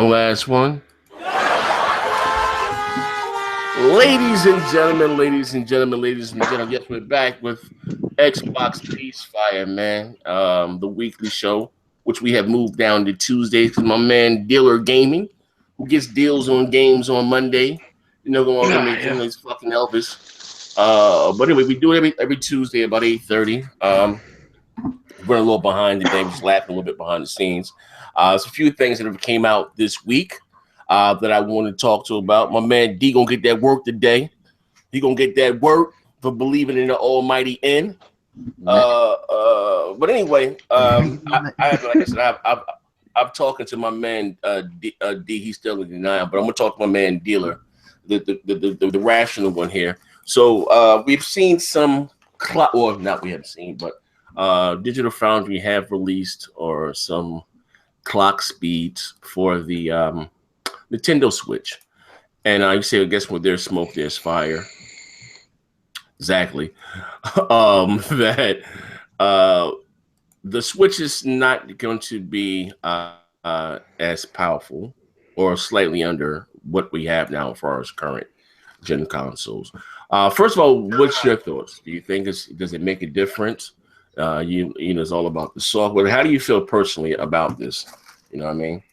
last one. Ladies and gentlemen, yes, we're back with Xbox Peace Fire, man. The weekly show, which we have moved down to Tuesdays because my man Dealer Gaming, who gets deals on games on Monday, going on his fucking Elvis. But anyway, we do it every Tuesday about 8:30. We're a little behind today. We're just laughing a little bit behind the scenes. There's a few things that have came out this week that I want to talk to about. My man D gonna get that work today. He gonna get that work for believing in the Almighty N. But anyway, I'm talking to my man D. He's still in denial, but I'm gonna talk to my man Dealer, the rational one here. So we've seen some we haven't seen, but Digital Foundry have released or some clock speeds for the Nintendo Switch, and you say, I guess where there's smoke, there's fire. Exactly. That the Switch is not going to be as powerful or slightly under what we have now as far as current gen consoles. First of all, what's your thoughts? Do you think does it make a difference? It's all about the software. How do you feel personally about this? You know what I mean?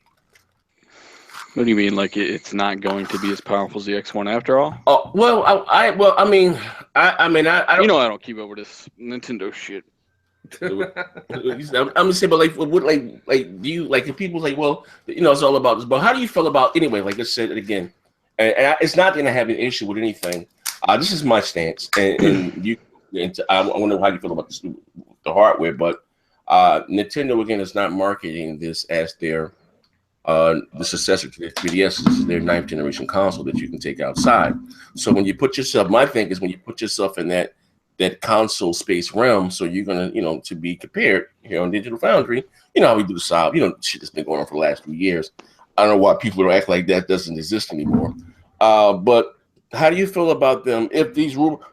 What do you mean? Like it's not going to be as powerful as the X1 after all? Oh well, I don't. I don't keep up with this Nintendo shit. I'm gonna say, but do you like if people like, well, it's all about this. But how do you feel about anyway? Like I said it again, and it's not going to have an issue with anything. This is my stance, and you. I wonder how you feel about the hardware, but Nintendo again is not marketing this as their the successor to the 3DS. This is their 9th generation console that you can take outside. So when you put yourself, my thing is when you put yourself in that console space realm, so you're gonna to be compared here on Digital Foundry. You know how we do the solve. Shit that's been going on for the last few years. I don't know why people don't act like that doesn't exist anymore. But how do you feel about them if these rumors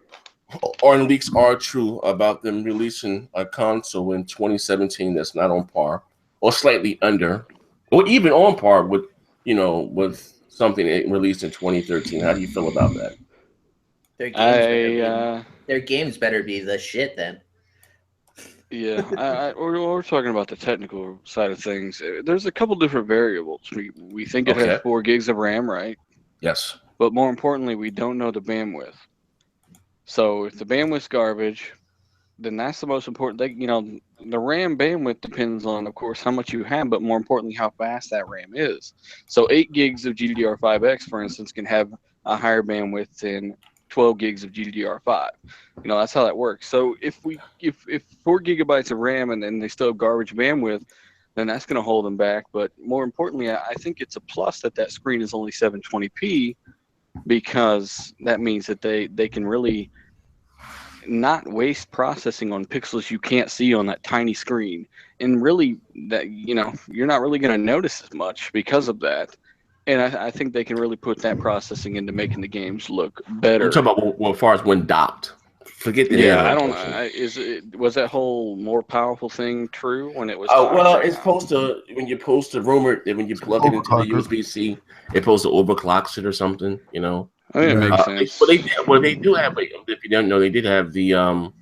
or leaks are true about them releasing a console in 2017 that's not on par or slightly under, or even on par with, with something released in 2013? How do you feel about that? Their games better be the shit then. Yeah, we're talking about the technical side of things. There's a couple different variables. We think it has 4 gigs of RAM, right? Yes. But more importantly, we don't know the bandwidth. So if the bandwidth's garbage, then that's the most important thing. The RAM bandwidth depends on, of course, how much you have, but more importantly, how fast that RAM is. So 8 gigs of GDDR5X, for instance, can have a higher bandwidth than 12 gigs of GDDR5. That's how that works. So if 4 gigabytes of RAM and then they still have garbage bandwidth, then that's going to hold them back. But more importantly, I think it's a plus that screen is only 720p, because that means that they can really not waste processing on pixels you can't see on that tiny screen, and really that you're not really going to notice as much because of that. And I think they can really put that processing into making the games look better. I'm talking about as far as when docked. Forget the I don't know. Was that whole more powerful thing true when it was? It's supposed to, when you're supposed to rumor that when you plug it into the USB-C, it's supposed to overclock it or something. I mean, it makes sense. But they do have. If you don't know, they did have the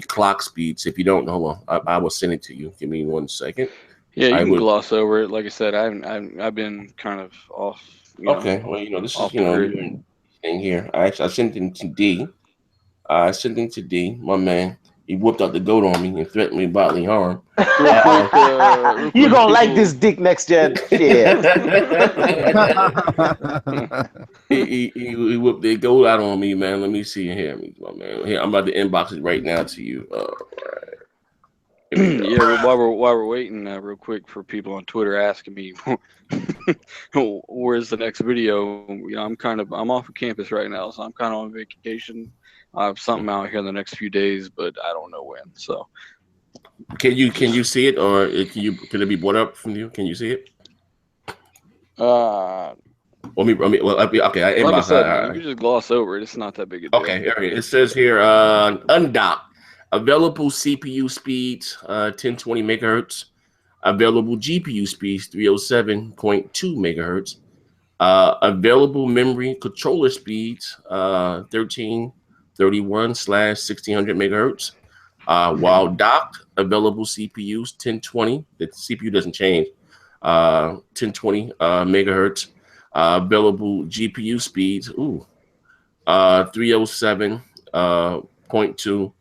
clock speeds. If you don't know, I will send it to you. Give me 1 second. Yeah, you can gloss over it. Like I said, I've been kind of off. Okay, well, this is thing here. I sent it to D. My man. He whooped out the goat on me and threatened me bodily harm. You gonna like this dick next gen? Yeah. he whooped the goat out on me, man. Let me see here, my man. Here, I'm about to inbox it right now to you. Yeah, while we're waiting, real quick, for people on Twitter asking me, where's the next video? I'm off of campus right now, so I'm kind of on vacation. I have something out here in the next few days, but I don't know when. So, can you see it, or can it be brought up from you? Can you see it? Okay. I like I said, you can just gloss over it. It's not that big a deal. Okay, it says here, undocked, available CPU speeds, 1020 megahertz, Available GPU speeds 307.2 megahertz. Available memory controller speeds 1331/1600 megahertz. While docked, available CPUs 1020. The CPU doesn't change. 1020 megahertz. Available GPU speeds 307.2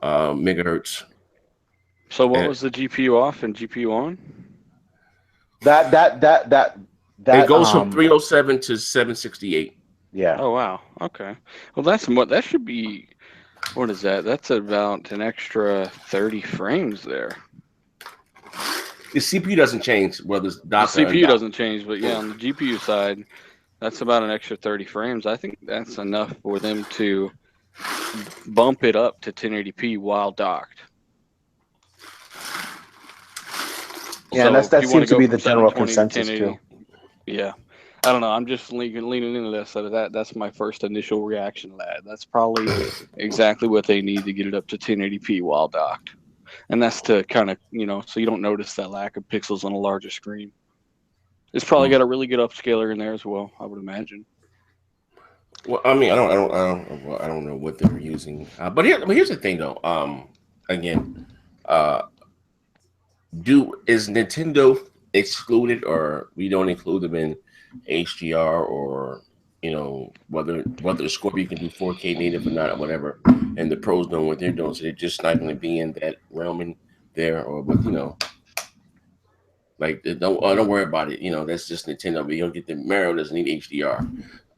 megahertz. So what And was the GPU off and GPU on? it That goes from 307 to 768. yeah. Oh wow. Okay. Well, that should be. What is that? That's about an extra 30 frames there. The CPU doesn't change whether it's The docked or CPU undocked. doesn't change, but yeah, on the GPU side, that's about an extra 30 frames. I think that's enough for them to bump it up to 1080p while docked. Yeah, So and that if you wanna seems to go be from the general 720 to consensus too. 1080, yeah. I don't know. I'm just leaning into this. So that's my first initial reaction to that. That's probably exactly what they need to get it up to 1080p while docked. And that's to kind of, so you don't notice that lack of pixels on a larger screen. It's probably got a really good upscaler in there as well, I would imagine. Well, I mean, I don't know what they're using. But here's the thing, though. Again, is Nintendo excluded, or we don't include them in HDR, or whether the Scorpio can do 4K native or not, or whatever, and the pros know what they're doing, so they're just not going to be in that realm in there, or like don't worry about it. That's just Nintendo. But you don't get the Mario doesn't need HDR.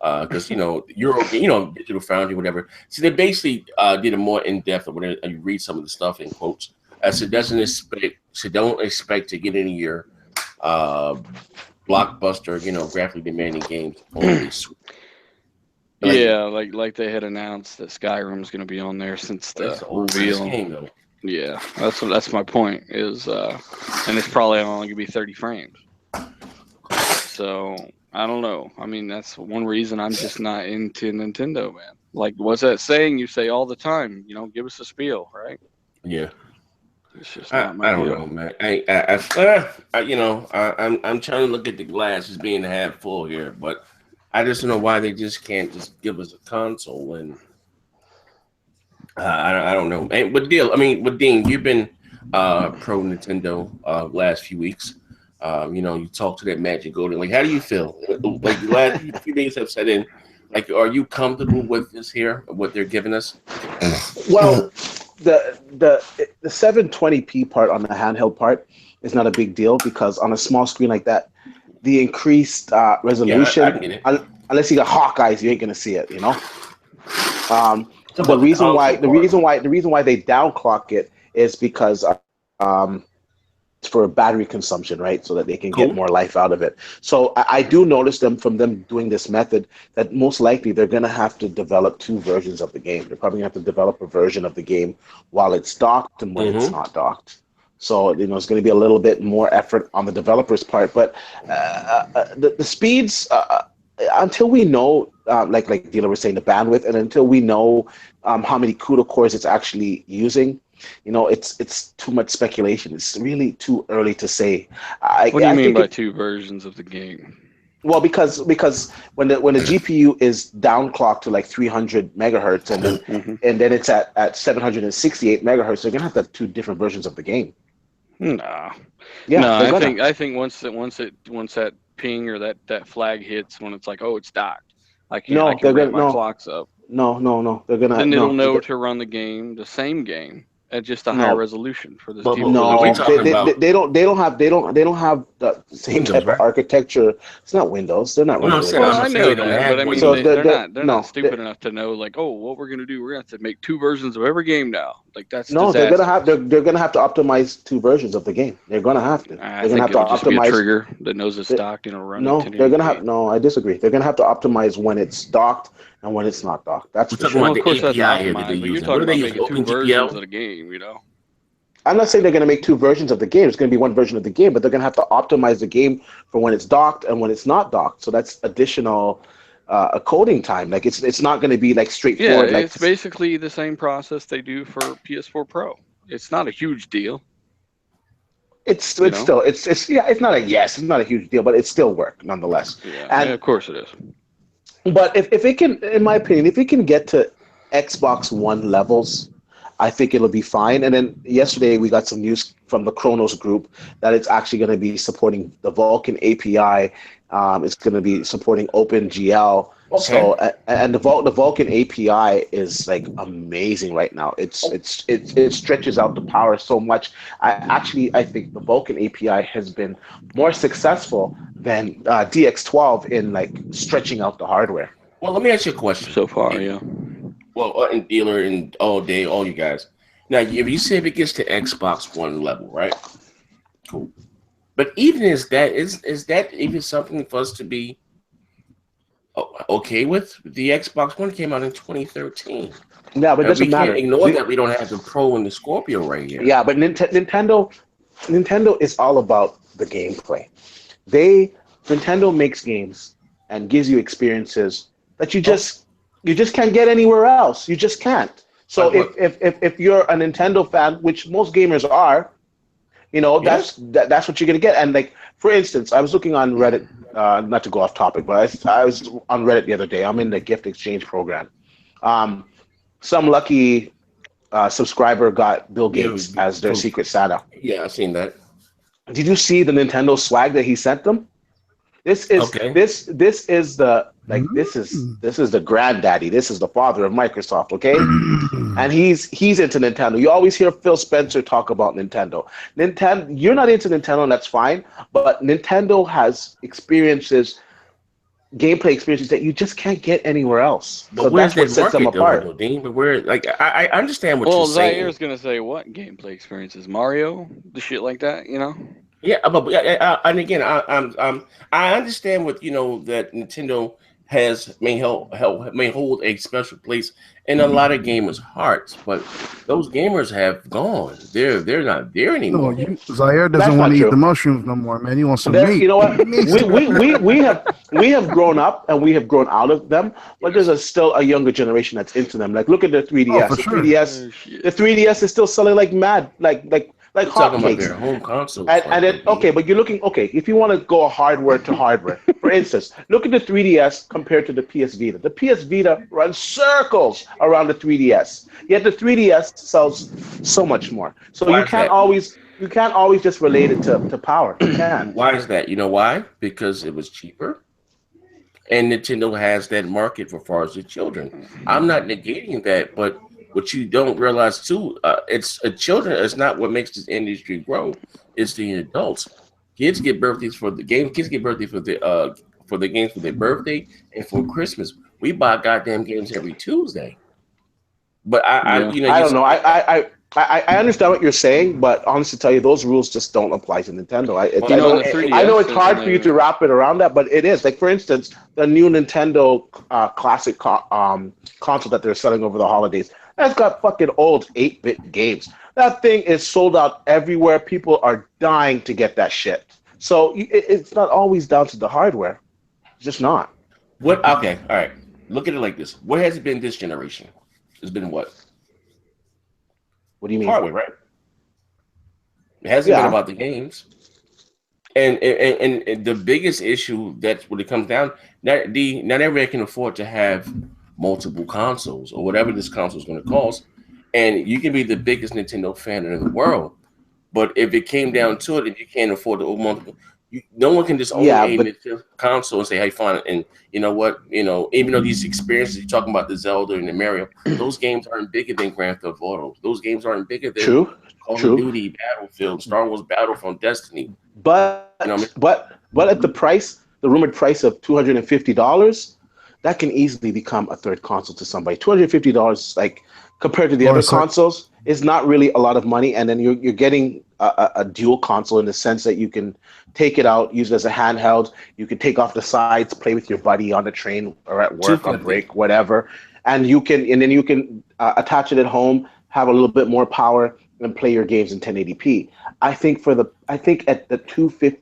Because Digital Foundry, whatever. So they basically did a more in depth of when you read some of the stuff in quotes. So don't expect to get any of your blockbuster, graphically demanding games on this. Yeah, like they had announced that Skyrim's going to be on there since the reveal. Game, though. Yeah, that's my point. Is and it's probably only going to be 30 frames. So I don't know. I mean, that's one reason I'm just not into Nintendo, man. Like, what's that saying you say all the time? Give us a spiel, right? Yeah. It's just not my I don't deal. know, man. I'm trying to look at the glass as being half full here, but I just don't know why they just can't just give us a console. And I don't know. But Dean, you've been pro Nintendo last few weeks. You talk to that Magic Golden. Like, how do you feel? Like, the last few days have set in. Like, are you comfortable with this here? What they're giving us? Well, the 720p part on the handheld part is not a big deal because on a small screen like that, the increased resolution, I get it. Unless you got hawk eyes, you ain't gonna see it. The about reason the why console the reason why they downclock it is because it's for battery consumption, right? So that they can get more life out of it. So I do notice from them doing this method that most likely they're going to have to develop two versions of the game. They're probably going to have to develop a version of the game while it's docked and when it's not docked. So it's going to be a little bit more effort on the developer's part. But the speeds, until we know, like Dealer was saying, the bandwidth, and until we know how many CUDA cores it's actually using, it's too much speculation. It's really too early to say. What do you mean by two versions of the game? Well, because when the GPU is downclocked to like 300 megahertz and then it's at 768 megahertz, they're gonna have to have two different versions of the game. Nah. Yeah. No, I think once that ping or that flag hits, when it's like, oh, it's docked, I can ramp my clocks up. No. They're gonna. Then it'll know to run the same game at just a higher resolution for this. They don't have the same Windows, type of architecture. It's not Windows. They're not running. I know that, but I mean, so they're not stupid enough to know, like, oh, what we're gonna do? We're gonna have to make two versions of every game now. Like, that's no. disastrous. They're gonna have to optimize two versions of the game. They're gonna have to. I think it'll just be a trigger that knows it's docked and it'll run. No, they're gonna have. No, I disagree. They're gonna have to optimize when it's docked and when it's not docked. That's for sure. Well, of course, that's optimized, but you're talking about making two versions of the game, I'm not saying they're going to make two versions of the game. It's going to be one version of the game, but they're going to have to optimize the game for when it's docked and when it's not docked. So that's additional coding time. Like it's not going to be like straightforward. Yeah, it's basically the same process they do for PS4 Pro. It's not a huge deal. It's still it's not a yes, it's not a huge deal, but it's still work nonetheless. Yeah, And of course it is. but if it can, in my opinion, if it can get to Xbox One levels, I think it'll be fine. And then yesterday we got some news from the Kronos group that it's actually going to be supporting the Vulkan API. It's going to be supporting OpenGL. Okay. So and the Vulkan API is like amazing right now. It stretches out the power so much. I think the Vulkan API has been more successful than DX12 in like stretching out the hardware. Well, let me ask you a question. So far, yeah. Well, and dealer and all day, all you guys. Now, if you say if it gets to Xbox One level, right? Cool. But even is that even something for us to be okay with? The Xbox One came out in 2013. Yeah, but it doesn't matter. We can't ignore that we don't have the Pro and the Scorpio right here. Yeah, but Nintendo is all about the gameplay. Nintendo makes games and gives you experiences that you just can't get anywhere else. You just can't. So if you're a Nintendo fan, which most gamers are, that's what you're gonna get. And like for instance, I was looking on Reddit, not to go off topic, but I was on Reddit the other day. I'm in the gift exchange program. Some lucky subscriber got Bill Gates as their Secret Santa. Yeah, I've seen that. Did you see the Nintendo swag that he sent them? This is this is the this is the granddaddy. This is the father of Microsoft, okay? And he's into Nintendo. You always hear Phil Spencer talk about Nintendo. You're not into Nintendo, and that's fine. But Nintendo has gameplay experiences that you just can't get anywhere else. But so where's that's what sets them apart. Though, Dean? But I understand what you're saying. Well, Zaire's gonna say what gameplay experiences? Mario, the shit like that, Yeah, but and again, I understand what that Nintendo may hold a special place in a lot of gamers' hearts, but those gamers have gone. They're not there anymore. No, Zaire doesn't want to eat the mushrooms no more, man. He wants some meat. You know what? we have grown up and we have grown out of them, but there's still a younger generation that's into them. Like look at the 3DS. Oh, the sure. 3DS, the 3DS is still selling like mad, like talking about hotcakes. their home console. And then but you're looking if you want to go hardware to hardware. For instance, look at the 3DS compared to the PS Vita. The PS Vita runs circles around the 3DS. Yet the 3DS sells so much more. So you can't always just relate it to power. You can't. Why is that? You know why? Because it was cheaper. And Nintendo has that market for far as the children. I'm not negating that, but what you don't realize too, children is not what makes this industry grow. It's the adults. Kids get birthdays for the game. Kids get birthdays for the games for their birthday and for Christmas. We buy goddamn games every Tuesday. But I don't know. I understand what you're saying, but honestly, to tell you, those rules just don't apply to Nintendo. I know it's hard for you to wrap it around that, but it is. Like for instance, the new Nintendo classic console that they're selling over the holidays. That's got fucking old 8-bit games. That thing is sold out everywhere. People are dying to get that shit. So it's not always down to the hardware. It's just not. What? Okay, all right. Look at it like this. What has it been this generation? It's been what? What do you mean? Hardware, right? It hasn't been about the games. And the biggest issue, that's what it comes down, not everybody can afford to have multiple consoles or whatever this console is going to cost. And you can be the biggest Nintendo fan in the world, but if it came down to it, if you can't afford the multiple, no one can just own a Nintendo console and say, "Hey, fine." And you know what? Even though these experiences you're talking about, the Zelda and the Mario, those games aren't bigger than Grand Theft Auto. Those games aren't bigger than Call of Duty, Battlefield, Star Wars Battlefront, Destiny. But at the rumored price of $250. That can easily become a third console to somebody. $250, like compared to the other consoles, is not really a lot of money. And then you're getting a dual console in the sense that you can take it out, use it as a handheld. You can take off the sides, play with your buddy on the train or at work on break, whatever. And you can attach it at home, have a little bit more power, and play your games in 1080p. I think at the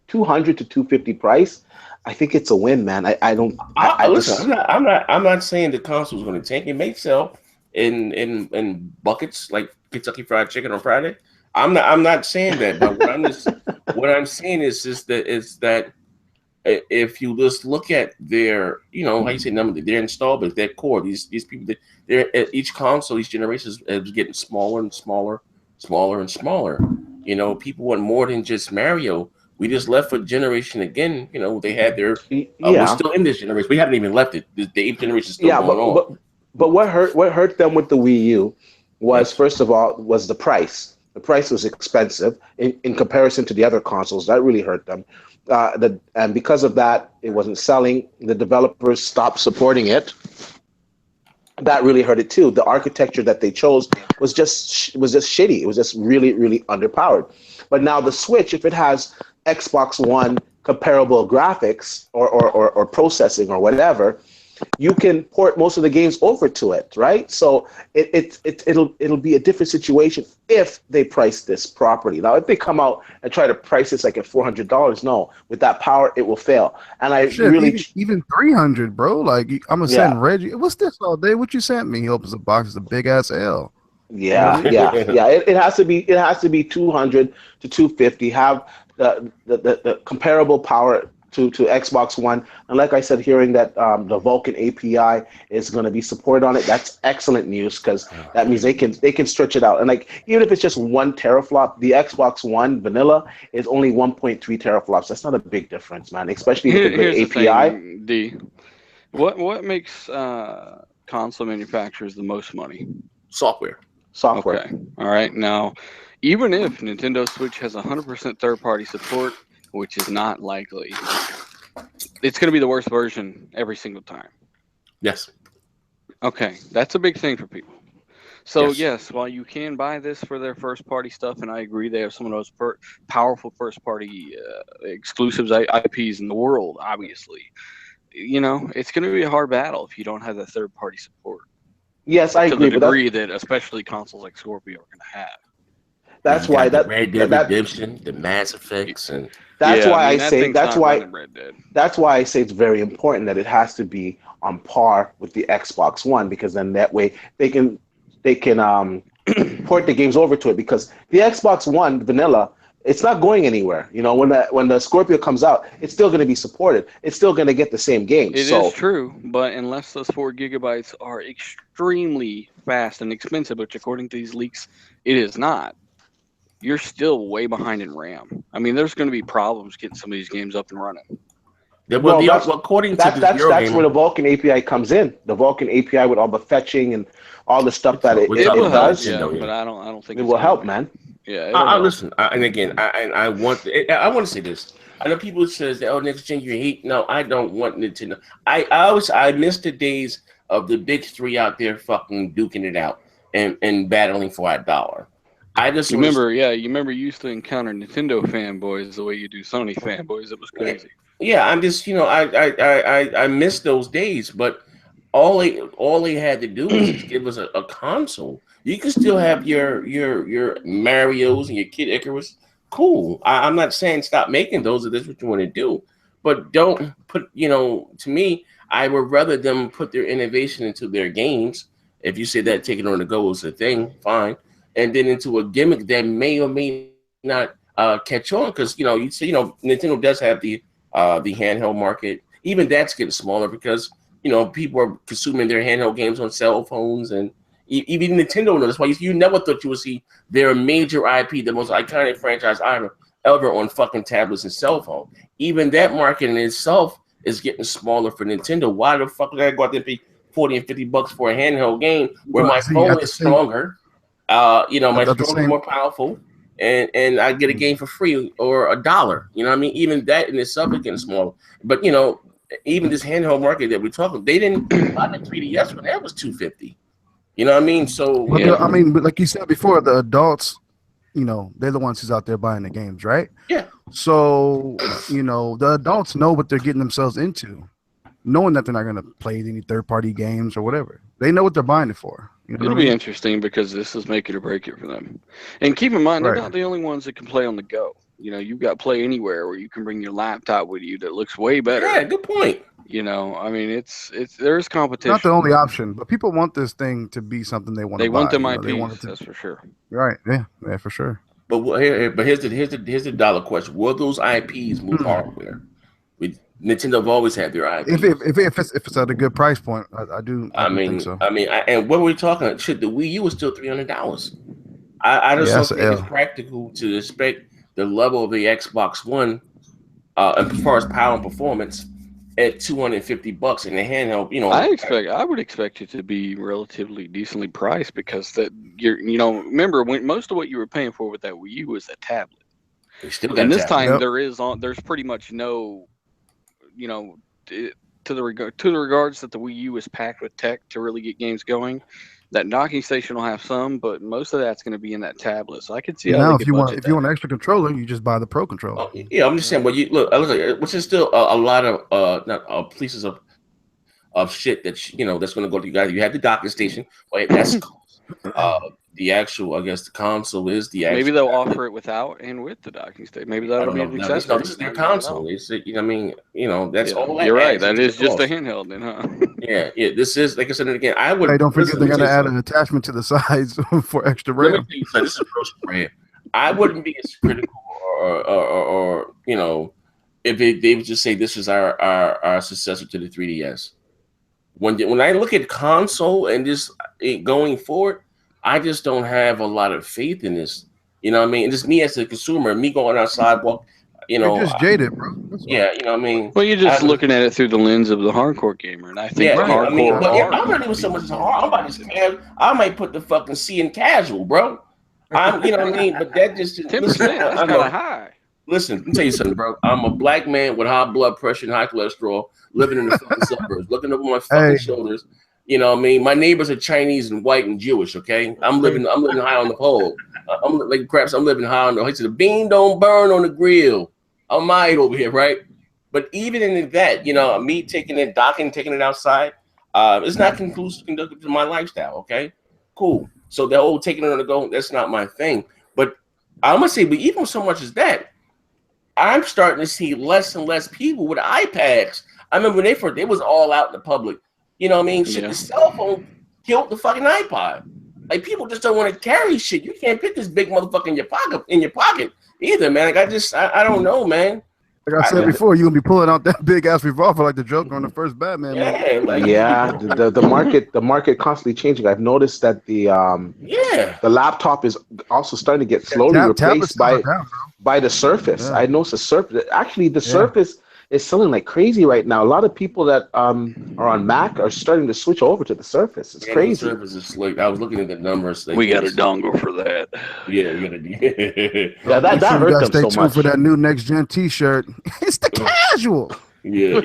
200 to 250 price. I think it's a win, man. Listen, I'm not saying the console is going to tank. It may sell in buckets like Kentucky Fried Chicken on Friday. I'm not saying that, but what I'm saying is that if you just look at their, how you say number, their install base, their core, these people, they're at each console, each generation is getting smaller and smaller, smaller and smaller. People want more than just Mario. We just left a generation again. They had their. We're Yeah, still in this generation. We haven't even left it. The eighth generation is still yeah, going on. but what hurt them with the Wii U was, Yes. first of all, was the price. The price was expensive in comparison to the other consoles. That really hurt them. And because of that, it wasn't selling. The developers stopped supporting it. That really hurt it too. The architecture that they chose was just shitty. It was just really, really underpowered. But now the Switch, if it has Xbox One comparable graphics or processing or whatever, you can port most of the games over to it, right? So it'll be a different situation if they price this properly. Now, if they come out and try to price this like at $400, no, with that power, it will fail. And I really even 300, bro. Like I'm gonna Yeah. send Reggie. What's this all day? What you sent me? He opens the box. It's a big ass L. Yeah. It has to be 200 to 250. Have the comparable power to Xbox One. And like I said, hearing that the Vulkan API is going to be supported on it, that's excellent news, because that means they can stretch it out. And like, even if it's just 1 teraflop, the Xbox One vanilla is only 1.3 teraflops. That's not a big difference, man. Especially with a good Here's API. the thing, D. What makes console manufacturers the most money? Software. Okay. All right. Now, even if Nintendo Switch has 100% third-party support, which is not likely, it's going to be the worst version every single time. Yes. Okay. That's a big thing for people. So, Yes. yes, while you can buy this for their first-party stuff, and I agree they have some of those powerful first-party exclusives, IPs in the world, obviously, it's going to be a hard battle if you don't have that third-party support. Yes, I to agree. the degree that especially consoles like Scorpio are going to have. That's You why got the Red Dead Redemption, the Mass Effects, and that's Yeah, why I that say thing's that's not why running Red Dead. that's why I say it's very important that it has to be on par with the Xbox One, because then that way they can port the games over to it, because the Xbox One vanilla, it's not going anywhere. When the Scorpio comes out, it's still going to be supported. It's still going to get the same games. It is true, but unless those 4 gigabytes are extremely fast and expensive, which according to these leaks, it is not, you're still way behind in RAM. I mean, there's going to be problems getting some of these games up and running. according to this that's Eurogamer, where the Vulkan API comes in. The Vulkan API with all the fetching and all the stuff that it will does. help, yeah, but I don't think it will help, man. Yeah, I listen, and again, I want to say this. I know people says that, next gen you hate. No, I don't want Nintendo. I miss the days of the big 3 out there fucking duking it out and battling for $1. I just you remember you used to encounter Nintendo fanboys the way you do Sony fanboys. It was crazy. Yeah, I'm just I miss those days, but all they had to do was just give us a console. You can still have your Marios and your Kid Icarus. Cool. I'm not saying stop making those if that's what you want to do, but don't put, to me, I would rather them put their innovation into their games. If you say that taking on the go is a thing, fine. And then into a gimmick that may or may not catch on, because you say Nintendo does have the handheld market. Even that's getting smaller because people are consuming their handheld games on cell phones, and even Nintendo knows. That's why you never thought you would see their major IP, the most iconic franchise ever on fucking tablets and cell phone. Even that market in itself is getting smaller for Nintendo. Why the fuck would I go out there and pay $40 and $50 for a handheld game where my phone is stronger? My phone is more powerful, and I get a game for free or $1. You know what I mean? Even that in itself is getting smaller. But even this handheld market that we're talking, they didn't buy the 3DS when that was $250. You know what I mean? So but like you said before, the adults, they're the ones who's out there buying the games, right? Yeah. So the adults know what they're getting themselves into, knowing that they're not going to play any third-party games or whatever. They know what they're buying it for. It'll be interesting because this is make it or break it for them. And keep in mind, they're not the only ones that can play on the go. You've got Play Anywhere where you can bring your laptop with you that looks way better. Yeah, good point. I mean, it's there's competition. Not the only option, but people want this thing to be something they want to buy. They want them IPs, that's for sure. Right, yeah, for sure. But here's the dollar question: will those IPs move hardware? Nintendo have always had their IPs. If it's at a good price point, I do think so. And what were we talking? Shit, the Wii U was still $300. I just don't think it's practical to expect the level of the Xbox One, as far as power and performance, at $250 in the handheld. You know, I would expect it to be relatively decently priced because remember when most of what you were paying for with that Wii U was a tablet. And this time there's pretty much no, to the regards that the Wii U is packed with tech to really get games going. That docking station will have some, but most of that's going to be in that tablet. So I could see now if you want an extra controller, you just buy the Pro controller. Yeah, I'm just saying. Well, you look, which is still a lot of pieces of shit that that's going to go to you guys. You have the docking station. Wait, that's the actual. I guess the console is the actual. Maybe they'll offer it without and with the docking station. Maybe that'll be an accessory. No, this is their console. That's all. You're right. That is just a handheld, then, huh? Yeah. This is, like I said again. I would. Hey, don't forget they're going to add an attachment to the sides for extra RAM. Let me tell you something. This is real RAM. I wouldn't be as critical or if they would just say this is our successor to the 3DS. When I look at console and just going forward, I just don't have a lot of faith in this. You know what I mean? And just me as a consumer, me going outside, You're just jaded, bro. Yeah, you know what I mean? Well, you're just looking at it through the lens of the hardcore gamer, and I think I'm not even so much as hard. I'm about to I might put the fucking C in casual, bro. You know what I mean? But that just 10%. That's kind of high. Listen, let me tell you something, bro. I'm a black man with high blood pressure and high cholesterol, living in the fucking suburbs, looking over my fucking shoulders. You know what I mean? My neighbors are Chinese and white and Jewish. Okay, I'm living high on the pole. I'm living high on the. The bean don't burn on the grill. I'm might over here, right? But even in that, me taking it outside, it's not conducive to my lifestyle. Okay, cool. So the whole taking it on the go, that's not my thing. But I'm gonna say, but even so much as that, I'm starting to see less and less people with iPads. I remember when they was all out in the public. You know what I mean? Shit, the cell phone killed the fucking iPod. Like, people just don't want to carry shit. You can't put this big motherfucker in your pocket either, man. Like, I don't know, man. Like I said before, you're gonna be pulling out that big ass revolver like the Joker on the first Batman. The market constantly changing. I've noticed that the laptop is also starting to get slowly replaced by the Surface. I noticed the Surface. Actually, the Surface is selling like crazy right now. A lot of people that are on Mac are starting to switch over to the Surface. It's crazy. The Surface is slick. I was looking at the numbers. We got a dongle for that. Yeah, we got a. that hurt them so much. For that new next gen T-shirt, it's the casual. Yeah,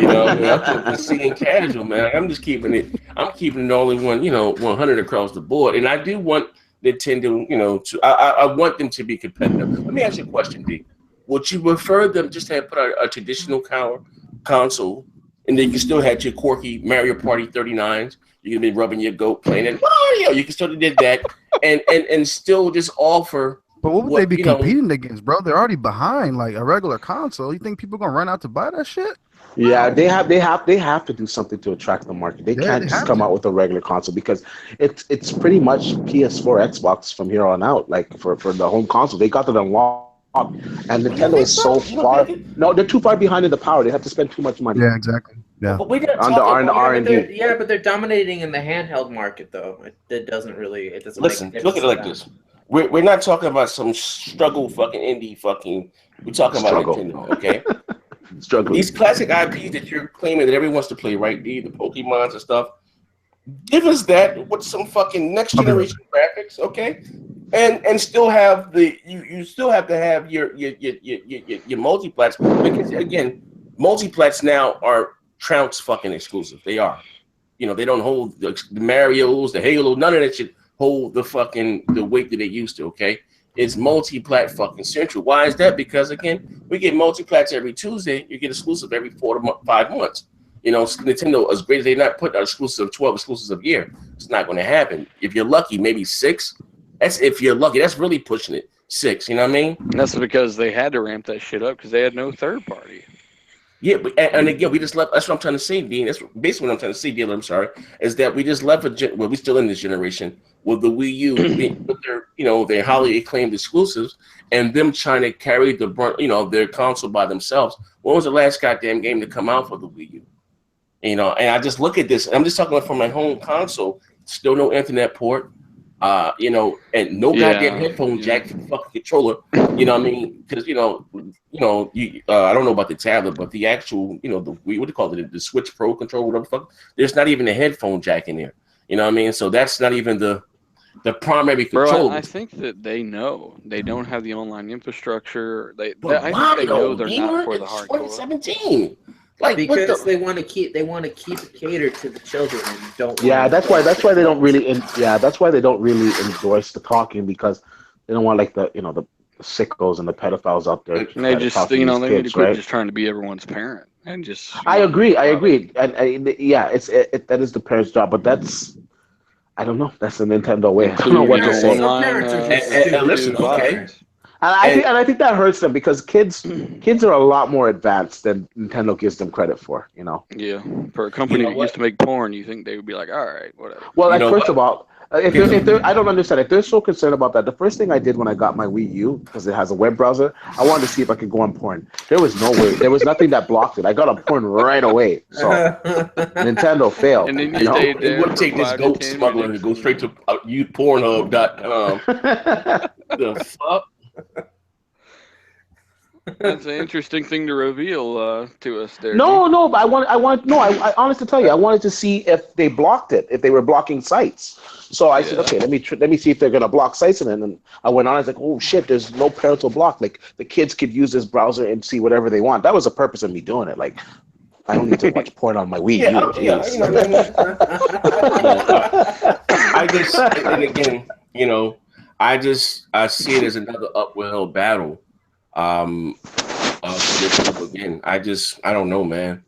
I'm just seeing casual, man. I'm just keeping it. I'm keeping the only one, 100 across the board, and I do want Nintendo, I want them to be competitive. Let me ask you a question, D. Would you prefer them just to have put out a traditional console, and then you still had your quirky Mario Party 39s? You could be rubbing your goat, playing it. Mario, you can still did that, and still just offer. But what would they be competing against, bro? They're already behind like a regular console. You think people gonna run out to buy that shit? Yeah, they have to do something to attract the market. They can't just come out with a regular console because it's pretty much PS4, Xbox from here on out. Like for the home console, they got it unlocked. And Nintendo is so far. No, they're too far behind in the power. They have to spend too much money. Yeah, exactly. Yeah. But we didn't on the R&D. Yeah, but they're dominating in the handheld market, though. It doesn't really. It doesn't. Listen, look at it like this. We're not talking about some struggle fucking indie fucking. We're talking about Nintendo, okay? Struggle. These classic IPs that you're claiming that everyone wants to play, right? The Pokemons and stuff. Give us that with some fucking next generation graphics, okay? And still have you still have to have your multiplats, because again, multiplats now are trounce fucking exclusive. They are. They don't hold the Marios, the Halo, none of that shit hold the weight that they used to, okay? It's multi-plat fucking central. Why is that? Because again, we get multi-plats every Tuesday, you get exclusive every 4 to 5 months. Nintendo, as great as they not put an exclusive 12 exclusives a year, it's not going to happen. If you're lucky, maybe 6. That's if you're lucky. That's really pushing it. 6. You know what I mean? And that's because they had to ramp that shit up because they had no third party. Yeah, but and again, we just left. That's what I'm trying to say, Dean. That's basically what I'm trying to say, Dealer. I'm sorry, is that we just left well, we're still in this generation with the Wii U, with their, their highly acclaimed exclusives, and them trying to carry the brunt, their console by themselves. When was the last goddamn game to come out for the Wii U? And I just look at this. And I'm just talking about from my home console. Still no internet port. And no goddamn headphone jack for the fucking controller. You know what I mean? Because I don't know about the tablet, but the actual, what do you call it, the Switch Pro controller, whatever the fuck. There's not even a headphone jack in there. You know what I mean? So that's not even the primary controller. Bro, I think that they know they don't have the online infrastructure. I think why they know though? they're not for the hardcore. 2017. Like, because they want to keep it catered to the children and don't. Yeah, that's why they don't really. That's why they don't really endorse the talking, because they don't want like the sickos and the pedophiles out there. And they just they need to quit just trying to be everyone's parent and just. I agree, and that is the parents' job, but that's. I don't know. That's the Nintendo way. I don't know what to say. And listen, okay. And I think that hurts them, because kids are a lot more advanced than Nintendo gives them credit for. Yeah, for a company that used to make porn, you think they would be like, all right, whatever. Well, first of all, if they're, I don't understand. If they're so concerned about that, the first thing I did when I got my Wii U, because it has a web browser, I wanted to see if I could go on porn. There was no way. There was nothing that blocked it. I got on porn right away. So Nintendo failed. And then it would take this goat smuggler to go straight to Pornhub.com. The fuck. That's an interesting thing to reveal to us there. No, but I honestly tell you, I wanted to see if they blocked it, if they were blocking sites. So I said, okay, let me see if they're gonna block sites, and then I went on. I was like, oh shit, there's no parental block. Like the kids could use this browser and see whatever they want. That was the purpose of me doing it. Like, I don't need to watch porn on my Wii U. I guess, and again, I see it as another uphill battle. Again, I don't know, man.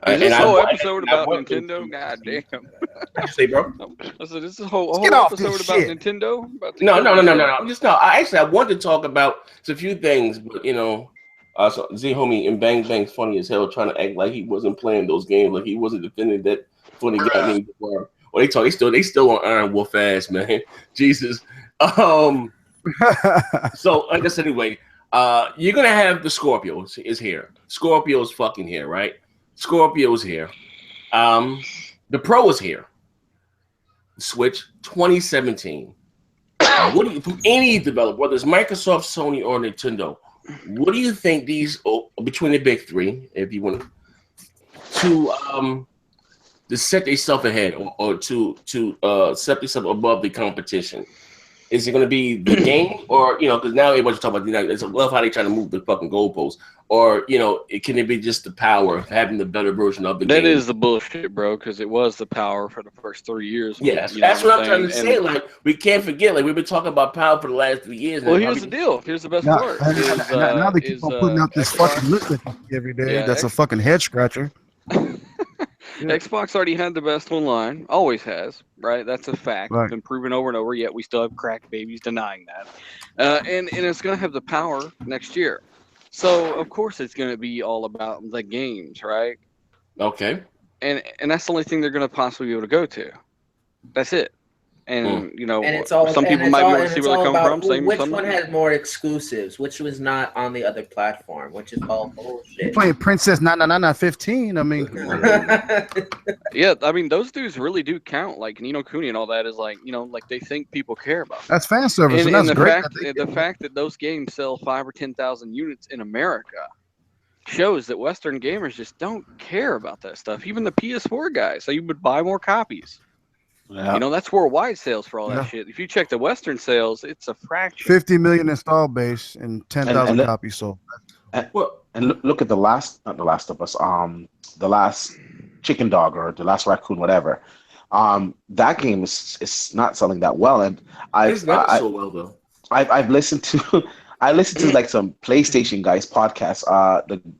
Is this whole episode about Nintendo? God damn. Say, bro. I said, this is a whole episode about Nintendo? No. I wanted to talk about a few things, but so Z homie and Bang Bang's funny as hell, trying to act like he wasn't playing those games, like he wasn't defending that funny guy. Well, they still on Iron Wolf ass, man. Jesus. So I guess anyway. You're gonna have the Scorpio is here. Scorpio's fucking here, right? Scorpio's here. The Pro is here. Switch 2017. What do you, from any developer, whether it's Microsoft, Sony, or Nintendo, what do you think these between the big three, if you want to set themselves ahead or to set themselves above the competition? Is it going to be the game, or because now everybody's talking about I love how they try to move the fucking goalposts, or can it be just the power of having the better version of the game? That is the bullshit, bro. Because it was the power for the first 3 years. Yes, that's what I'm trying to say. Like, we can't forget. Like, we've been talking about power for the last 3 years. Well, here's the deal. Here's the best part. Now they keep on putting out this fucking list every day. Yeah, that's a fucking head scratcher. Yeah. Xbox already had the best online, always has, right? That's a fact. Right. It's been proven over and over, yet we still have crack babies denying that. And it's going to have the power next year. So, of course, it's going to be all about the games, right? Okay. And that's the only thing they're going to possibly be able to go to. That's it. And, and it's all, some people might be able to see where they're coming from. Which one had more exclusives? Which was not on the other platform? Which is all bullshit. You're playing Princess 15. I mean, yeah, I mean, those dudes really do count. Like Nino Kuni and all that is like, like they think people care about. That's fan service, and that's the great. The fact that those games sell 5,000 or 10,000 units in America shows that Western gamers just don't care about that stuff. Even the PS4 guys, so you would buy more copies. Yeah. That's worldwide sales for all that shit. If you check the Western sales, it's a fraction. 50 million install base and 10,000 copies sold. And look at the last of Us, the last Chicken Dog or the last Raccoon, whatever. That game is not selling that well, and it's not so well though. I've listened to. I listened to like some PlayStation guys podcasts.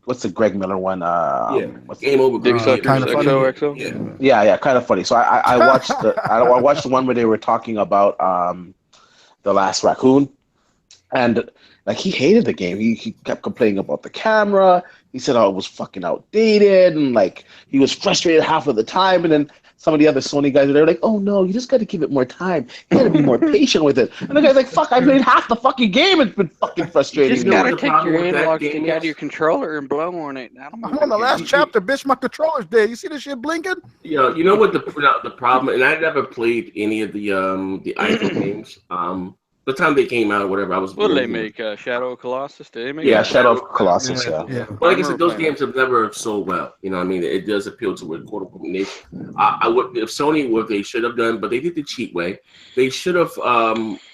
What's the Greg Miller one? What's Game Over. Kind of funny. Yeah, kind of funny. So I watched I watched the one where they were talking about the last Raccoon, And like he hated the game. He kept complaining about the camera. He said, "Oh, it was fucking outdated," and like he was frustrated half of the time. And then some of the other Sony guys were like, "Oh no, you just got to give it more time. You got to be more patient with it." And the guy's like, "Fuck, I played half the fucking game. It's been fucking You frustrating just me." gotta the take problem your with that analog game stick out of is? your controller and blow on it. I don't I'm on the last chapter, bitch. My controller's dead. You see this shit blinking? You know what the problem? And I never played any of the iPhone games. The time they came out, or whatever, I was. What did they make? Shadow of Colossus? Did they make? Yeah, Yeah, Shadow of Colossus. Yeah. Yeah. Well, like I I said, those remember games have never sold well. You know what I mean? It does appeal to a quote unquote niche. I would, if Sony, what they should have done, but they did the cheap way. They should have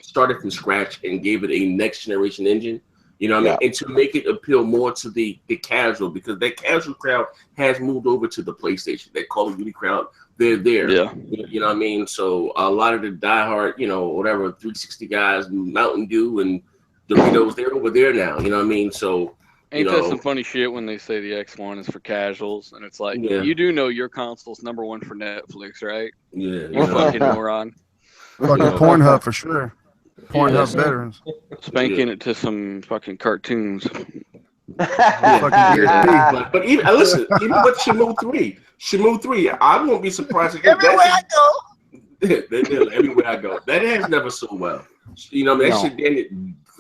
started from scratch and gave it a next generation engine. You know what I mean? And to make it appeal more to the casual, because that casual crowd has moved over to the PlayStation. That Call of Duty crowd, they're there. Yeah. You know what I mean? So a lot of the diehard, you know, whatever 360 guys, Mountain Dew and Doritos, they're over there now. You know what I mean? So Ain't that some funny shit when they say the X1 is for casuals, and it's like, you do know your console's #1 for Netflix, right? Yeah, You fucking moron. Fucking Pornhub for sure. Pornhub veterans. Spanking it to some fucking cartoons. Fucking But even listen, even with Shenmue 3, I won't be surprised if everywhere I go. everywhere I go. That has never sold well. You know, that shit.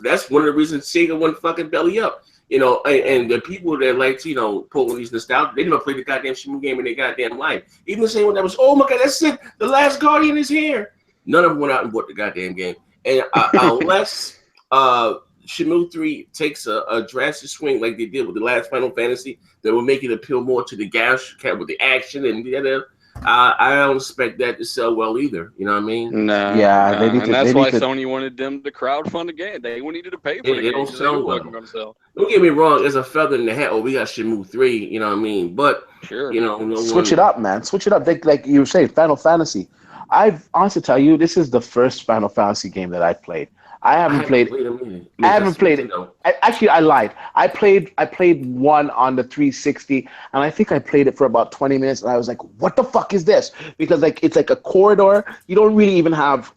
That's one of the reasons Sega went fucking belly up. You know, and the people that like to, you know, pull on these nostalgia, they never played the goddamn Shenmue game in their goddamn life. Even the same one that was, oh my god, that's it, The Last Guardian is here. None of them went out and bought the goddamn game. And unless Shenmue 3 takes a drastic swing like they did with the last Final Fantasy, that will make it appeal more to the gas with the action and the other. I don't expect that to sell well either. You know what I mean? No. Yeah, they need and to, that's they why need to, Sony wanted them to crowdfund the game. They needed to pay for the game. Don't sell well. Going to sell. Don't get me wrong. There's a feather in the hat. Oh, we got Shenmue 3. You know what I mean? But sure, you know, switch it up, man. Switch it up. Like you were saying, Final Fantasy. I've honestly tell you, this is the first Final Fantasy game that I've played. I haven't played it. Actually, I lied. I played one on the 360, and I think I played it for about 20 minutes, and I was like, "What the fuck is this?" Because like it's like a corridor. You don't really even have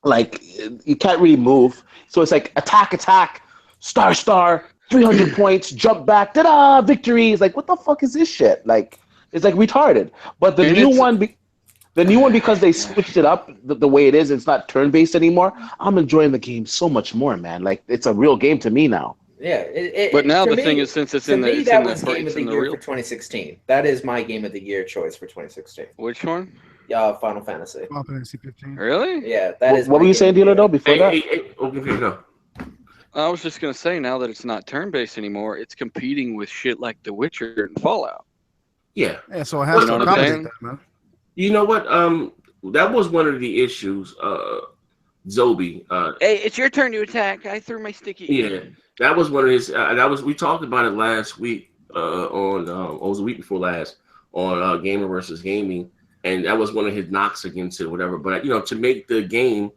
like you can't really move. So it's like attack, star, 300 points, jump back, ta-da, victory. It's like, what the fuck is this shit? Like it's like retarded. But the new one. The new one, because they switched it up the way it is, it's not turn-based anymore. I'm enjoying the game so much more, man. Like, it's a real game to me now. Yeah. But now the thing is, since it's in the that was game of the year for 2016. That is my game of the year choice for 2016. Which one? Final Fantasy. Final Fantasy 15. Really? Yeah, that is. What were you saying, Dealer, though, before that? Okay, go. I was just gonna say, now that it's not turn-based anymore, it's competing with shit like The Witcher and Fallout. Yeah. Yeah, so it has to accommodate that, man. You know what? That was one of the issues. Zombie. Hey, it's your turn to attack. I threw my stick at you. Yeah, that was one of his. We talked about it last week. It was the week before last on Gamer versus Gaming, and that was one of his knocks against it, or whatever. But you know, to make the game,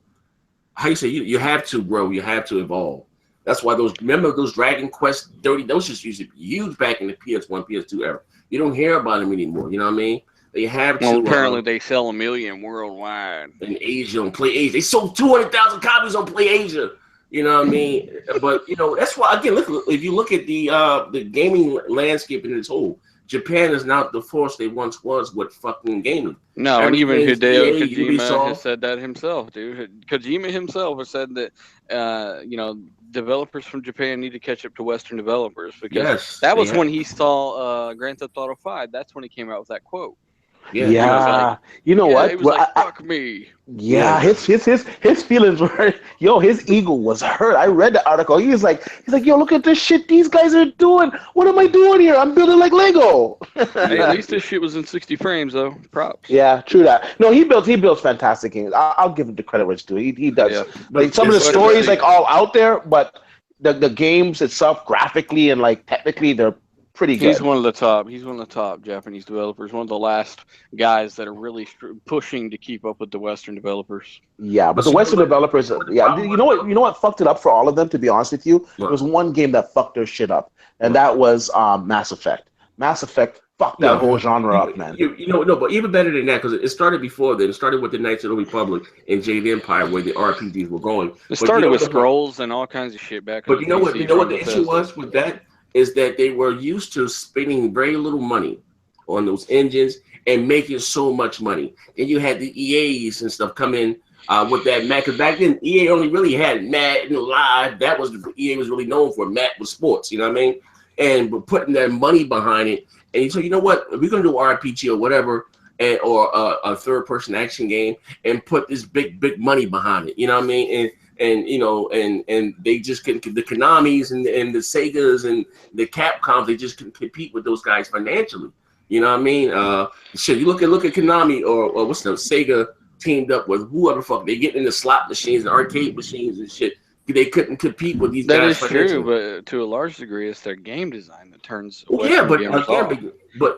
how you say, you have to grow, you have to evolve. That's why remember those Dragon Quest 30. Those just used to be huge back in the PS1, PS2 era. You don't hear about them anymore. You know what I mean? They have to. Well, apparently they sell 1 million worldwide. In Asia, on Play Asia. They sold 200,000 copies on Play Asia. You know what I mean? But, you know, that's why, again, look, if you look at the gaming landscape in its whole, Japan is not the force they once was with fucking gaming. No, and even Hideo Kojima Ubisoft has said that himself, dude. Kojima himself has said that, you know, developers from Japan need to catch up to Western developers, because that was when he saw Grand Theft Auto 5. That's when he came out with that quote. Yeah. You know what? He was like, fuck me. Yeah, his feelings were, his ego was hurt. I read the article. He's like, yo, look at this shit these guys are doing. What am I doing here? I'm building like Lego. Hey, at least this shit was in 60 frames though. Props. Yeah, true that. No, he builds fantastic games. I'll give him the credit where it's due. He does. Yeah. Like some of the stories like all out there, but the games itself graphically and like technically they're pretty good. He's one of the top Japanese developers. One of the last guys that are really pushing to keep up with the Western developers. Yeah, but the Western developers, you know what fucked it up for all of them, to be honest with you? There was one game that fucked their shit up, and that was Mass Effect. Mass Effect fucked that whole genre up, man. No, but even better than that, because it started before then. It started with the Knights of the Republic and Jade Empire, where the RPGs were going. It started with scrolls and all kinds of shit back. But you know what? You know what the issue was with that is that they were used to spending very little money on those engines and making so much money. And you had the EAs and stuff come in with that Mac. Because back then, EA only really had Madden Live. That was the EA was really known for. Madden was sports. You know what I mean? And we're putting that money behind it. And so, you know what? If we're going to do RPG or whatever, or a third-person action game, and put this big money behind it. You know what I mean? And they just couldn't, the Konamis and the Segas and the Capcoms, they just couldn't compete with those guys financially. You know what I mean? Shit, you look at Konami or what's the Sega teamed up with whoever fuck they get in the slot machines and arcade machines and shit. They couldn't compete with these guys. That is true, but to a large degree, it's their game design that turns. But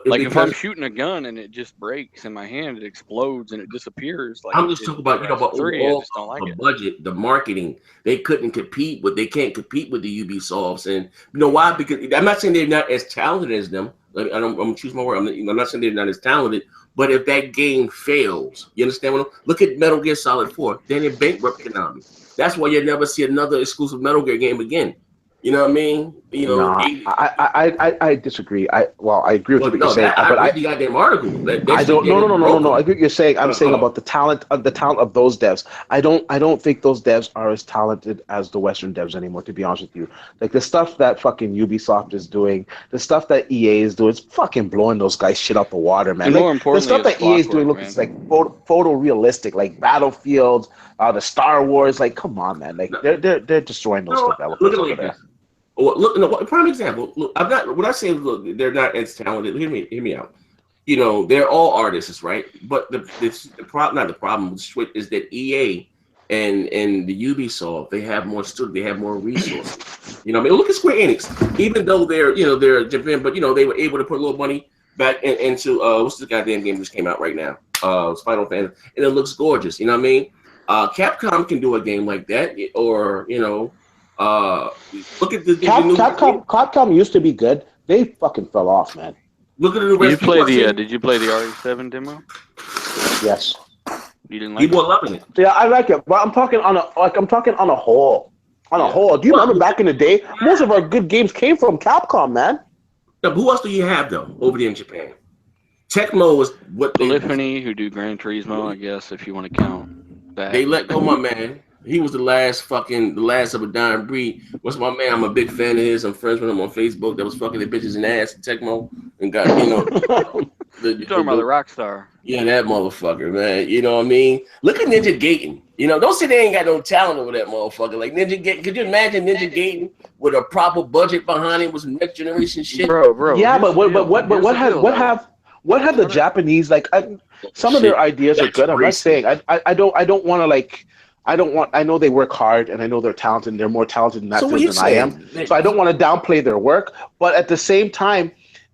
like if I'm shooting a gun and it just breaks in my hand, it explodes and it disappears. Like I'm just talking about but I just don't like the budget, the marketing. They couldn't compete with. They can't compete with the Ubisofts, and you know why? Because I'm not saying they're not as talented as them. I'm gonna choose my word. I'm not saying they're not as talented. But if that game fails, you understand what I'm? Look at Metal Gear Solid 4. Then it bankrupt Konami. That's why you'll never see another exclusive Metal Gear game again. You know what I mean? You know, I disagree. I agree with what you're saying. I read the goddamn article. I don't. No. I agree what you're saying. I'm saying about the talent of those devs. I don't think those devs are as talented as the Western devs anymore. To be honest with you, like the stuff that fucking Ubisoft is doing, the stuff that EA is doing, it's fucking blowing those guys shit out the water, man. And more importantly, the stuff that EA is doing looks like photorealistic, like Battlefield, the Star Wars. Like, come on, man. Like they're destroying those developers over there. Well, look, prime example. Look, I'm not. When I say look, they're not as talented. Hear me out. You know, they're all artists, right? But the problem, not the problem is that EA and the Ubisoft, they have more they have more resources. You know, I mean, look at Square Enix. Even though they're Japan, but they were able to put a little money back into what's the goddamn game that just came out right now? Final Fantasy, and it looks gorgeous. You know what I mean? Capcom can do a game like that, or look at the Capcom used to be good. They fucking fell off, man. Look at the rest. Did you play the RE7 demo? Yes. You didn't like it? People are loving it. Yeah, I like it, but I'm talking on a whole. On a whole. Do you remember back in the day? Most of our good games came from Capcom, man. Yeah, who else do you have though over there in Japan? Tecmo was what they Polyphony, who do Gran Turismo, I guess, if you want to count that. They let go my man. He was the last of a dying breed. What's my man? I'm a big fan of his. I'm friends with him on Facebook. That was fucking the bitches in the ass at Tecmo and got You're talking about the Rockstar. Yeah, that motherfucker, man. You know what I mean? Look at Ninja Gaiden. Don't say they ain't got no talent over that motherfucker. Like Ninja Gaiden. Could you imagine Ninja Gaiden with a proper budget behind it with some next generation shit? Bro. Yeah, but what have the Japanese like? Some of their ideas are good. I'm not saying I don't want to like. I know they work hard and I know they're talented and they're more talented in that field than I am. So I don't want to downplay their work, but at the same time,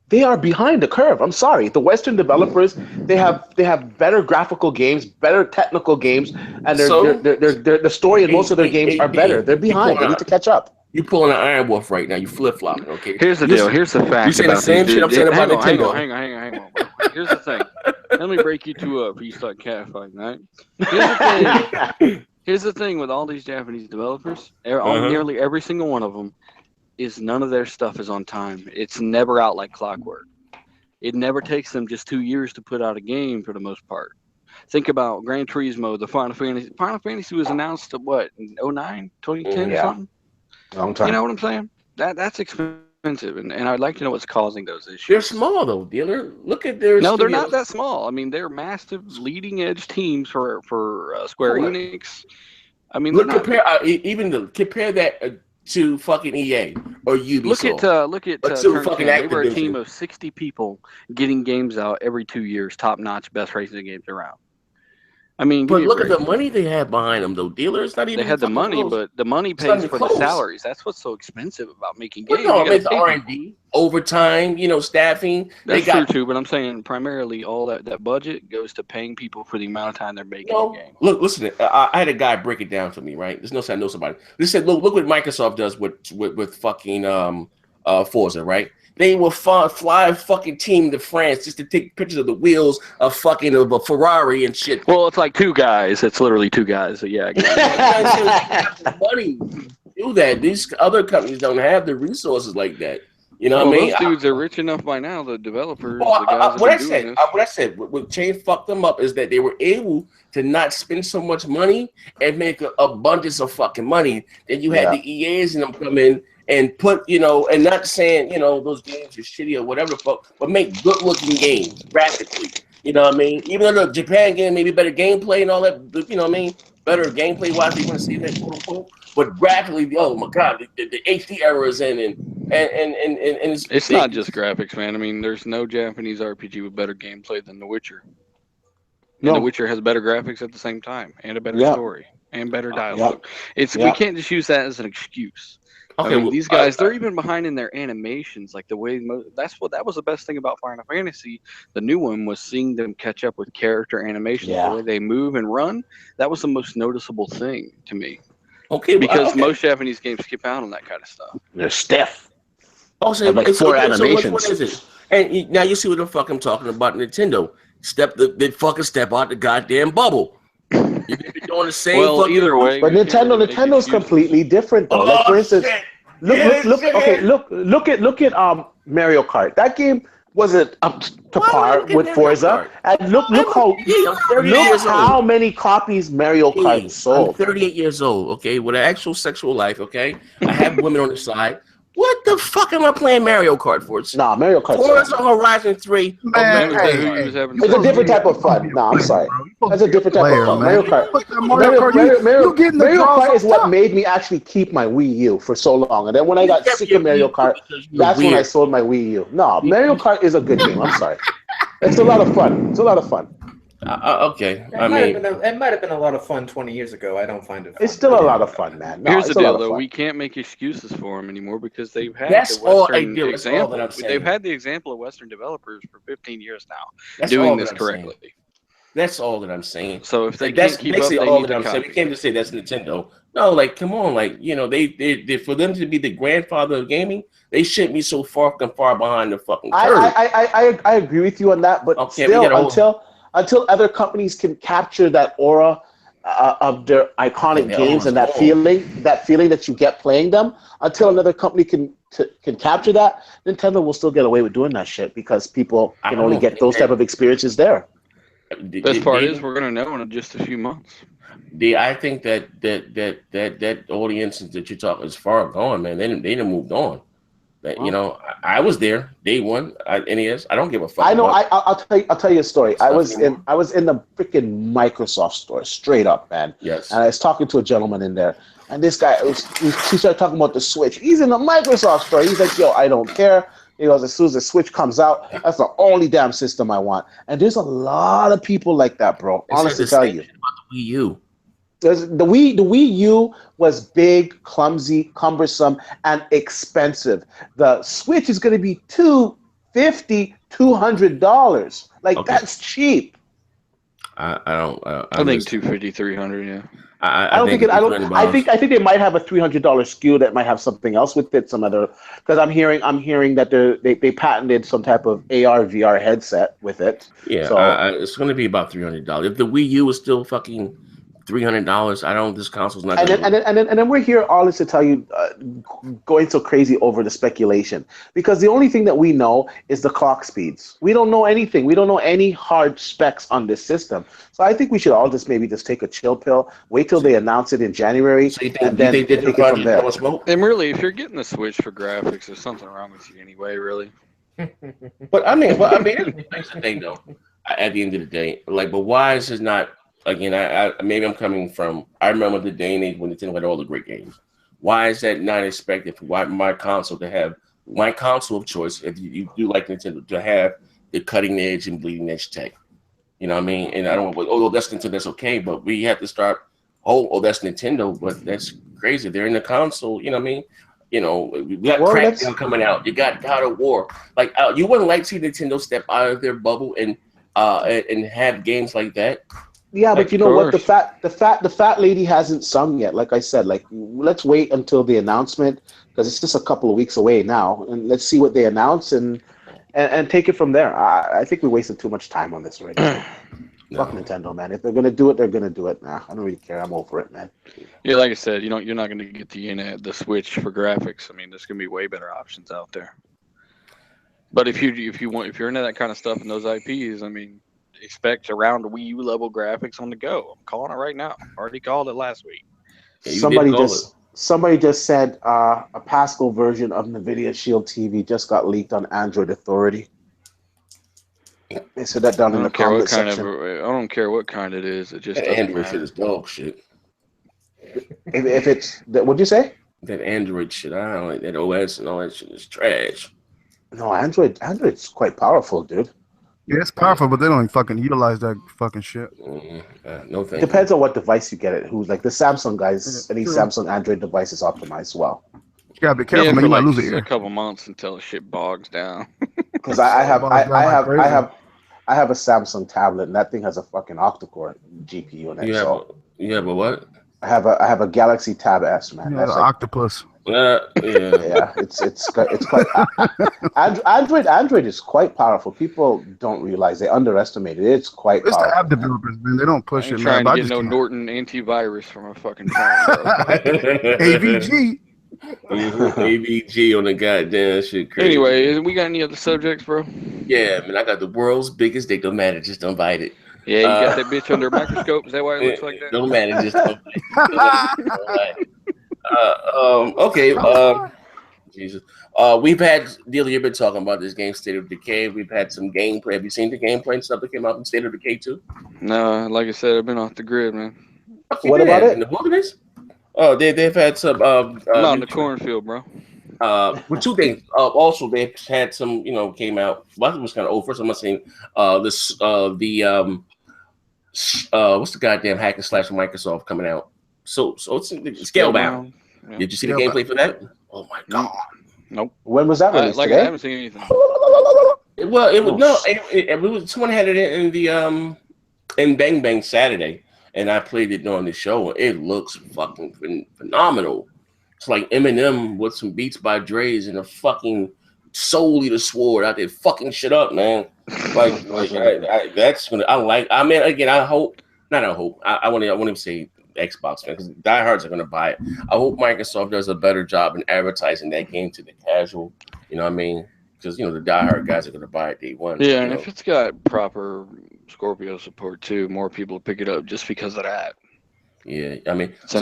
they are behind the curve. I'm sorry. The Western developers, they have better graphical games, better technical games, and the story in most of their games are better. They're behind. They need to catch up. You pulling an Iron Wolf right now. You flip-flopping, okay? Here's the deal. Here's the fact. You saying the same shit I'm saying about Nintendo. Hang on. Here's the thing. Let me break you two up before you start catfighting, right? Here's the thing with all these Japanese developers. Nearly every single one of them is none of their stuff is on time. It's never out like clockwork. It never takes them just 2 years to put out a game for the most part. Think about Gran Turismo, the Final Fantasy. Final Fantasy was announced in 2009, 2010 or something? Long time. You know what I'm saying? That's expensive, and I'd like to know what's causing those issues. They're small though, dealer. Look at their. No, they're not that small. I mean, they're massive, leading edge teams for Square Enix. I mean, compare that to fucking EA or Ubisoft. Look at they were a team of 60 people getting games out every 2 years, top notch, best racing games around. I mean, but look at the money they have behind them, though. Dealers, not even. They had the money, but the money pays for the salaries. That's what's so expensive about making games. No, it's R&D, overtime, staffing. That's true too, but I'm saying primarily all that budget goes to paying people for the amount of time they're making a game. Look, listen. I had a guy break it down for me. Right, there's no say I know somebody. They said, look what Microsoft does with fucking Forza, right? they will fly a fucking team to France just to take pictures of the wheels of a Ferrari and shit. Well, it's like two guys. It's literally two guys. So yeah, I get it. Money to do that. These other companies don't have the resources like that. You know what I mean? Those dudes are rich enough by now. The developers, Well, the guys what I said, what Chain fucked them up is that they were able to not spend so much money and make an abundance of fucking money. Then you had the EAs and them come in and put, and not saying, those games are shitty or whatever, but make good looking games graphically. You know what I mean? Even though the Japan game maybe better gameplay and all that, you know what I mean? Better gameplay wise, you want to see that quote unquote. But graphically, oh my god, the HD era is in and it's not just graphics, man. I mean, there's no Japanese RPG with better gameplay than The Witcher. And The Witcher has better graphics at the same time, and a better story, and better dialogue. We can't just use that as an excuse. Okay, I mean, these guys, they're even behind in their animations, like the way that was the best thing about Final Fantasy. The new one was seeing them catch up with character animations, the way they move and run. That was the most noticeable thing to me. Okay, because most Japanese games skip out on that kind of stuff. They're stiff. Oh, so like 4 animations. So what is it? And now you see what the fuck I'm talking about. Nintendo they fucking step out the goddamn bubble. You're gonna be doing the same. Well, either way. But Nintendo's completely different though. Like for instance, look at Mario Kart. That game wasn't up to par with Forza. And look how many copies Mario Kart sold. I'm 38 years old, okay, with an actual sexual life, okay? I have women on the side. What the fuck am I playing Mario Kart for? Nah, Mario Kart. Forza Horizon 3. Man, it's a different type of fun. Nah, I'm sorry. That's a different type of fun. Mario Kart. Mario Kart is what made me actually keep my Wii U for so long. And then when I got sick of Mario Kart, that's when I sold my Wii U. No, Mario Kart is a good game. I'm sorry. It's a lot of fun. Okay. It might have been a lot of fun 20 years ago. I don't find it fun. It's still a lot of fun, man. No, here's the deal, though. We can't make excuses for them anymore because they've had the Western example. They've had the example of Western developers for 15 years now doing this correctly. That's all that I'm saying. So if they can't keep up, they need to copy. We can't just say that's Nintendo. No, like, come on. Like, they for them to be the grandfather of gaming, they shouldn't be so far behind the fucking curve. I agree with you on that, but still, until other companies can capture that aura of their iconic games and that feeling that you get playing them, until another company can capture that, Nintendo will still get away with doing that shit because people can only get those type of experiences there. Best part is we're gonna know in just a few months. I think that audience that you're talking is far gone, man. They done moved on. I was there day one. NES. I don't give a fuck. I know. I'll tell you a story. I was in the freaking Microsoft store, straight up, man. Yes. And I was talking to a gentleman in there, and this guy he started talking about the Switch. He's in the Microsoft store. He's like, "Yo, I don't care." He goes, "As soon as the Switch comes out, that's the only damn system I want." And there's a lot of people like that, bro. Honestly, tell you. About the Wii U. The Wii U was big, clumsy, cumbersome, and expensive. The Switch is going to be $250, $200. Like that's cheap. I think 250, 300. Yeah. I think they might have a $300 SKU that might have something else with it. Some other because I'm hearing that they patented some type of AR VR headset with it. Yeah. So it's going to be about $300. If the Wii U is still fucking $300, this console's not. And then we're here all this to tell you, going so crazy over the speculation because the only thing that we know is the clock speeds. We don't know anything. We don't know any hard specs on this system. So I think we should all just take a chill pill, wait till they announce it in January, and then take it from there. And really, if you're getting the Switch for graphics, there's something wrong with you anyway, really. But I mean, that's the thing though. At the end of the day, but why is it not? Again, maybe I'm coming from. I remember the day and age when Nintendo had all the great games. Why is that not expected for my console to have my console of choice? If you do like Nintendo to have the cutting edge and bleeding edge tech, you know what I mean? And I don't want that's Nintendo, that's okay, but we have to start. That's Nintendo, but that's crazy. They're in the console, you know what I mean? We got Crackdown coming out. You got God of War. You wouldn't like to see Nintendo step out of their bubble and have games like that. Yeah, but Of you know what? The course. fat lady hasn't sung yet. Like I said, like let's wait until the announcement because it's just a couple of weeks away now, and let's see what they announce and take it from there. I think we wasted too much time on this already, man. Fuck No. Nintendo, man. If they're gonna do it, they're gonna do it. Nah, I don't really care. I'm over it, man. Yeah, like I said, you're not going to get the Switch for graphics. I mean, there's going to be way better options out there. But if you're into that kind of stuff and those IPs, I mean, expect around Wii U level graphics on the go. I'm calling it right now. Already called it last week. Yeah, you did call it. Somebody just said a Pascal version of NVIDIA Shield TV just got leaked on Android Authority. They said that down in the comment section. I don't care what kind it is. It just That doesn't Android shit matter. is dog shit. If it's what'd you say? That Android shit, I don't like that OS and all that shit is trash. No, Android's quite powerful, dude. Yeah, it's powerful, but they don't fucking utilize that fucking shit. No thank Depends on what device you get it. Who's like the Samsung guys, any True. Samsung Android device is optimized well. You gotta be careful, man. for You might like lose an a ear. couple months until the shit bogs down. Because I have Bogs down like crazy. I have a Samsung tablet and that thing has a fucking octa-core GPU in it. you. You have a what? I have a Galaxy Tab S, man. You know, That's the like octopus. Yeah. yeah, it's quite Android is quite powerful. People don't realize, they underestimate it. It's quite It's the powerful. app developers, man. They don't I push ain't it, man. trying But I to get just no can't. Norton antivirus from a fucking phone, bro. AVG. AVG on the goddamn shit crazy. Anyway, we got any other subjects, bro? Yeah, man, I got the world's biggest dick. Don't matter, just don't bite it. Yeah, you got that bitch under a microscope. Is that why it looks like that? Don't matter, just don't bite it. Okay. Jesus. We've had Dealer, you've been talking about this game, State of Decay. We've had some gameplay. Have you seen the gameplay and stuff that came out from State of Decay 2? No, like I said, I've been off the grid, man. What about it? In the wilderness? Oh, they've had some. I'm out in the cornfield, bro. With two things. Also, they've had some. Came out. Well, I think it was kind of old. First, I'm saying what's the goddamn hack and slash from Microsoft coming out? So it's Scalebound. Yeah. Did you see the gameplay for that? Oh my god! Nope. When was that released? I Today? haven't seen anything. It was someone had it in the in Bang Bang Saturday, and I played it on the show. It looks fucking phenomenal. It's like Eminem with some beats by Dre's and a fucking Soul Eater sword out there fucking shit up, man. That's gonna. I mean, again, I hope. Not I hope. I want to say Xbox fans, because diehards are gonna buy it. I hope Microsoft does a better job in advertising that game to the casual. You know what I mean? Because the diehard guys are gonna buy it day one. Yeah, and if it's got proper Scorpio support too, more people will pick it up just because of that. Yeah, I mean, it's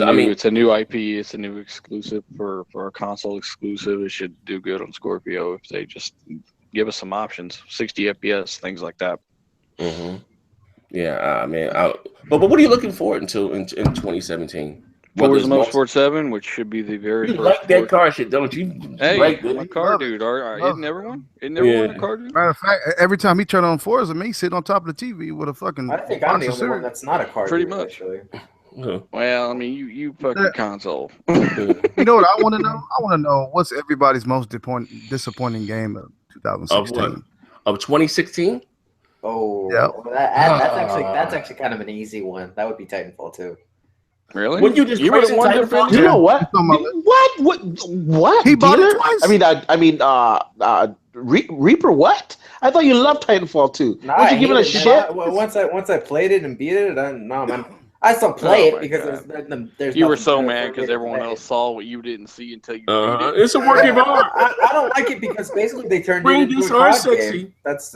a new IP. It's a new exclusive for a console exclusive. It should do good on Scorpio if they just give us some options, 60 FPS, things like that. Mm-hmm. Yeah, man. But what are you looking for in 2017? Forza Motorsport 7, which should be the very first. Like that car shit, don't you? Hey, like I'm a car dude. Isn't everyone? Isn't everyone a car dude? Matter of fact, every time he turned on Forza, me sitting on top of the TV with a fucking. I think I'm the only one that's not a car Pretty dude, much. actually. Well, I mean, you fucking console. You know what I want to know? I want to know what's everybody's most disappointing game of 2016. Of 2016? Oh, yeah. That's actually kind of an easy one. That would be Titanfall 2. Really? When you just were the one Titanfall? You know what? What? He bought it twice. Reaper. What? I thought you loved Titanfall 2. Nah, Would you give it a shit? Once I played it and beat it, man. I still play it because there's. You were so mad because everyone else saw what you didn't see until you beat it. It's a work of art. I don't like it because basically they turned it into a COD game. That's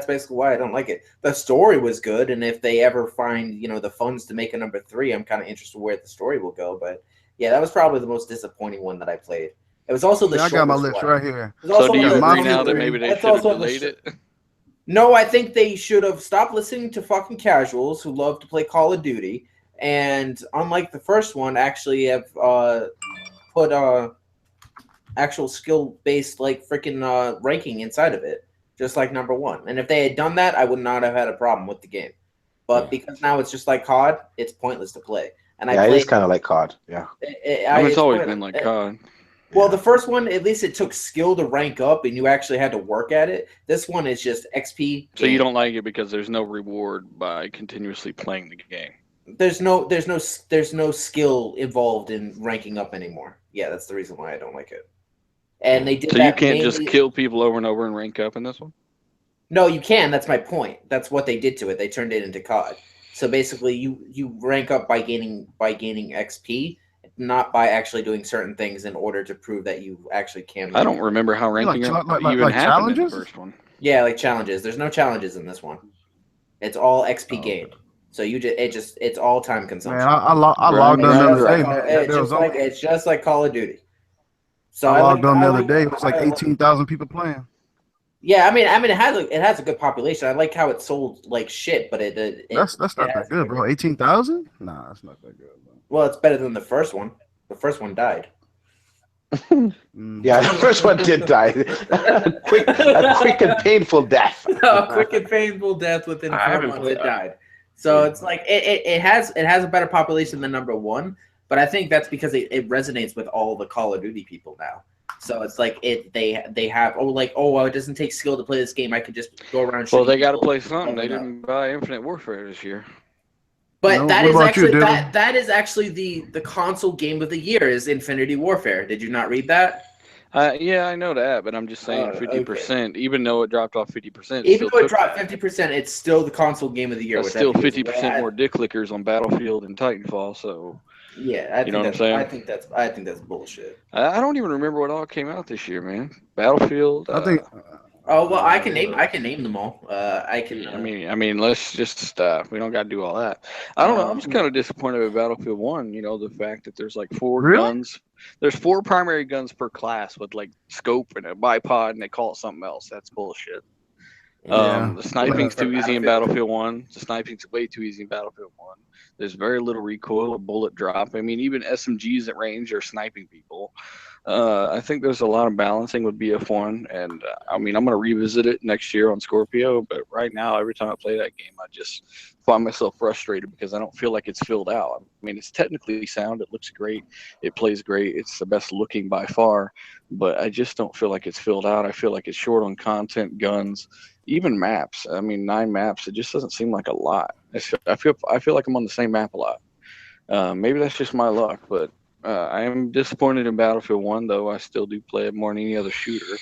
basically why I don't like it. The story was good, and if they ever find the funds to make a number 3, I'm kind of interested where the story will go. But yeah, that was probably the most disappointing one that I played. It was also the. I got my list right here. So do you agree now that maybe they should have delayed it? No, I think they should have stopped listening to fucking casuals who love to play Call of Duty, and unlike the first one, actually have put actual skill-based freaking ranking inside of it, just like number 1. And if they had done that, I would not have had a problem with the game. But because now it's just like COD, it's pointless to play. And it is kind of like COD. Yeah. It's always been like COD. Well, the first one, at least it took skill to rank up, and you actually had to work at it. This one is just XP. So you don't like it because there's no reward by continuously playing the game. There's no skill involved in ranking up anymore. Yeah, that's the reason why I don't like it. And they did So that you can't mainly... just kill people over and over and rank up in this one? No, you can. That's my point. That's what they did to it. They turned it into COD. So basically, you rank up by gaining XP, not by actually doing certain things in order to prove that you actually can. I don't remember how ranking up even happened in the first one. Yeah, like challenges. There's no challenges in this one. It's all XP gained. So it's all time consumption. Man, I logged on the other day. It's just like Call of Duty. So I logged on the other day. It was like 18,000 people playing. Yeah, I mean, it has a good population. I like how it sold like shit, but that's not that good, bro. 18,000? Nah, that's not that good, bro. Well, it's better than the first one. The first one died. Yeah, the first one did die. a quick and painful death. Quick and painful death within 4 months. It died. So it's like it has a better population than number one, but I think that's because it resonates with all the Call of Duty people now. So it's like they have well, it doesn't take skill to play this game. I could just go around. Well, they got to play something. They didn't buy Infinite Warfare this year. But that is actually the console game of the year is Infinity Warfare. Did you not read that? Yeah, I know that, but I'm just saying 50%. Okay. Even though it dropped off 50%. Even though it dropped 50%, it's still the console game of the year. That's still 50% more dick clickers on Battlefield and Titanfall. So yeah, you know what I'm saying? I think that's bullshit. I don't even remember what all came out this year, man. Battlefield. I think. Oh well, I can name them all. I can. I mean, let's just we don't got to do all that. I don't know. I'm just kind of disappointed with Battlefield 1. You know, the fact that there's like 4 guns. There's 4 primary guns per class with like scope and a bipod, and they call it something else. That's bullshit. The sniping's too easy in Battlefield 1. The sniping's way too easy in Battlefield 1. There's very little recoil or bullet drop. I mean, even SMGs at range are sniping people. I think there's a lot of balancing with BF1, and I mean, I'm going to revisit it next year on Scorpio, but right now, every time I play that game, I just find myself frustrated because I don't feel like it's filled out. I mean, it's technically sound, it looks great, it plays great, it's the best looking by far, but I just don't feel like it's filled out. I feel like it's short on content, guns, even maps. I mean, 9 maps, it just doesn't seem like a lot. I feel like I'm on the same map a lot. Maybe that's just my luck, but I am disappointed in Battlefield 1, though. I still do play it more than any other shooter.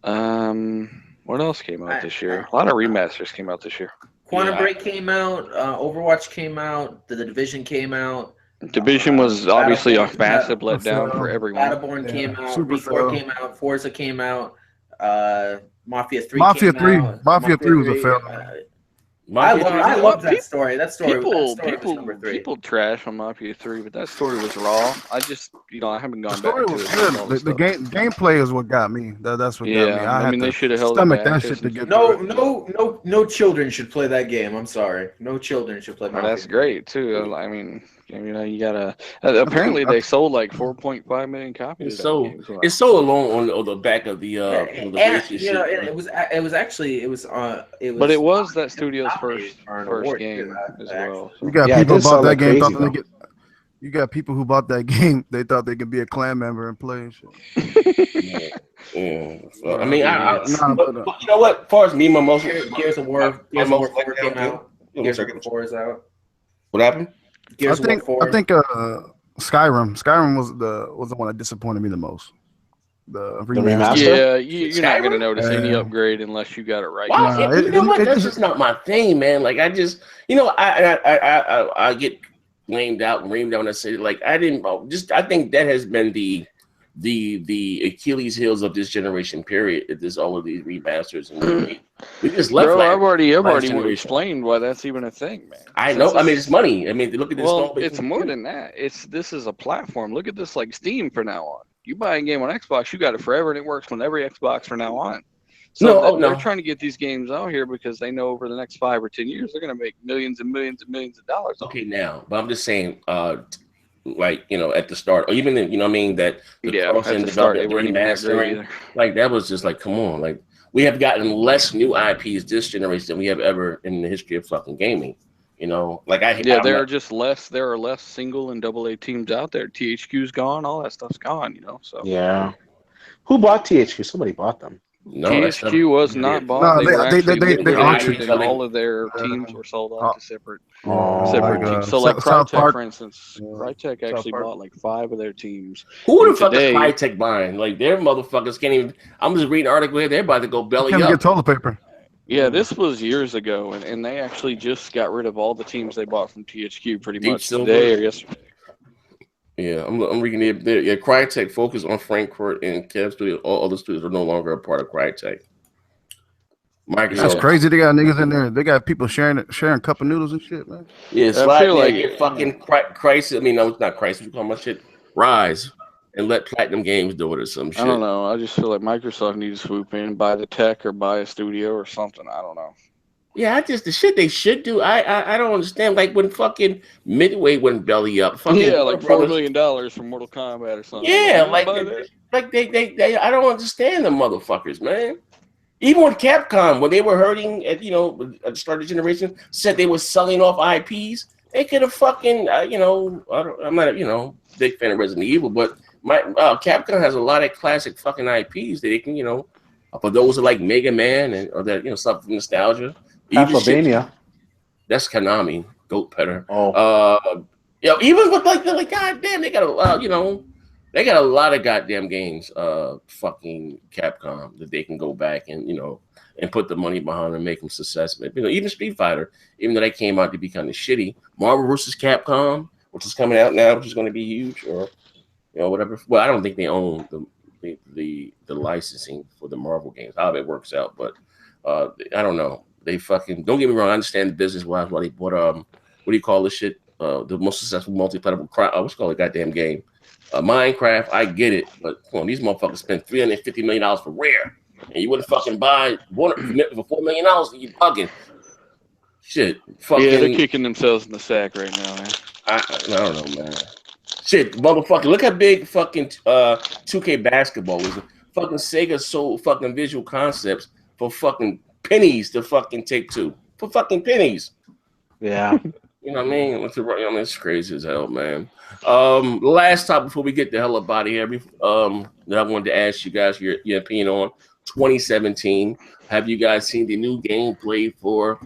What else came out this year? A lot of remasters came out this year. Quantum Break came out. Overwatch came out. The Division came out. Division was obviously a massive letdown for everyone. Battleborn came out. V4 came out. Forza came out. Mafia 3 Mafia came 3. out. Mafia 3 was a fail. I love that story. That story was number 3. People trash on Mafia 3, but that story was raw. I just, I haven't gone back to it. The gameplay is what got me. That's what got me. I mean, they should have held stomach that shit to get no children should play that game. I'm sorry. No children should play Mafia. That's great, too. I mean, you gotta. Apparently, they sold like 4.5 million copies. It's so alone on the back of the. But it was that studio's first game as well. You got people bought that game. You got people who bought that game. They thought they could be a clan member and play and shit. Yeah. So, I mean, but you know what? As far as me, my most Gears of War 4 came out. Gears of War 4 is out. What happened? I think Skyrim was the one that disappointed me the most. The remaster. Yeah, you're not gonna notice any upgrade unless you got it right. You know what? That's just not my thing, man. Like I just, I get blamed out and reamed down and say like I think that has been the Achilles heels of this generation period. There's all of these remasters and we just left. Bro, I've already explained why that's even a thing, man. I know. I mean, it's money. I mean, look at this. Well, it's more than that. This is a platform. Look at this, like Steam from now on. You buy a game on Xbox, you got it forever, and it works on every Xbox from now on. So they're trying to get these games out here because they know over the next 5 or 10 years they're going to make millions and millions and millions of dollars. Okay, now, but I'm just saying, like at the start, or even that the cross-end development, remastering, like that was just like, come on, like we have gotten less new IPs this generation than we have ever in the history of fucking gaming. You know, there are just less. There are less single and double A teams out there. THQ's gone. All that stuff's gone. You know, so Yeah. Who bought THQ? Somebody bought them. No, that's not, THQ was not bought. No, They were actually they liquidated, auctioned and them. all of their teams were sold off to separate Oh. teams. So, like South Crytek, Park. for instance, Yeah. Crytek actually Park. bought like 5 of their teams. who the And fuck today- is Crytek buying? Like, their motherfuckers can't even. I'm just reading an article here. They're about to go belly Can't up. get toilet paper. Yeah, this was years ago, and they actually just got rid of all the teams they bought from THQ pretty Deep much Silver. today or yesterday. Yeah, I'm reading it. Yeah, Crytek focused on Frankfurt and Kev Studios. All other studios are no longer a part of Crytek. Microsoft. That's crazy. They got niggas in there. They got people sharing cup of noodles and shit, man. Yeah, I slide feel there, like get fucking Crisis. I mean, no, it's not Crisis. We call my shit Rise, and let Platinum Games do it or some shit. I don't know. I just feel like Microsoft needs to swoop in, buy the tech, or buy a studio or something. I don't know. Yeah, the shit they should do. I don't understand. Like when fucking Midway went belly up. Fucking Yeah, like $4 brothers. million from Mortal Kombat or something. Yeah, Like they I don't understand the motherfuckers, man. Even with Capcom, when they were hurting at the start of the generation, said they were selling off IPs. They could have fucking I'm not big fan of Resident Evil, but my Capcom has a lot of classic fucking IPs that they can for those who like Mega Man or that stuff from nostalgia. Castlevania. That's Konami, Goat Petter. Oh. Even with like goddamn, they got they got a lot of goddamn games, fucking Capcom, that they can go back and and put the money behind and make them successful. Even Street Fighter, even though they came out to be kind of shitty. Marvel vs. Capcom, which is coming out now, which is going to be huge, or whatever. Well, I don't think they own the licensing for the Marvel games. How it works out, but I don't know. They fucking don't get me wrong. I understand the business wise why they bought what do you call this shit? The most successful multiplayer what's called a goddamn game. Minecraft, I get it, but these motherfuckers spent $350 million for Rare, and you wouldn't fucking buy one for $4 million. You bugging? Shit, fucking. Yeah, they're kicking themselves in the sack right now, man. I don't know, man. Shit, motherfucking. Look how big fucking 2K basketball is. Fucking Sega sold fucking Visual Concepts for fucking pennies to fucking Take-Two for fucking pennies. Yeah. You know what I mean? It's crazy as hell, man. Last time before we get the hell up out of here, that I wanted to ask you guys your opinion on 2017. Have you guys seen the new gameplay for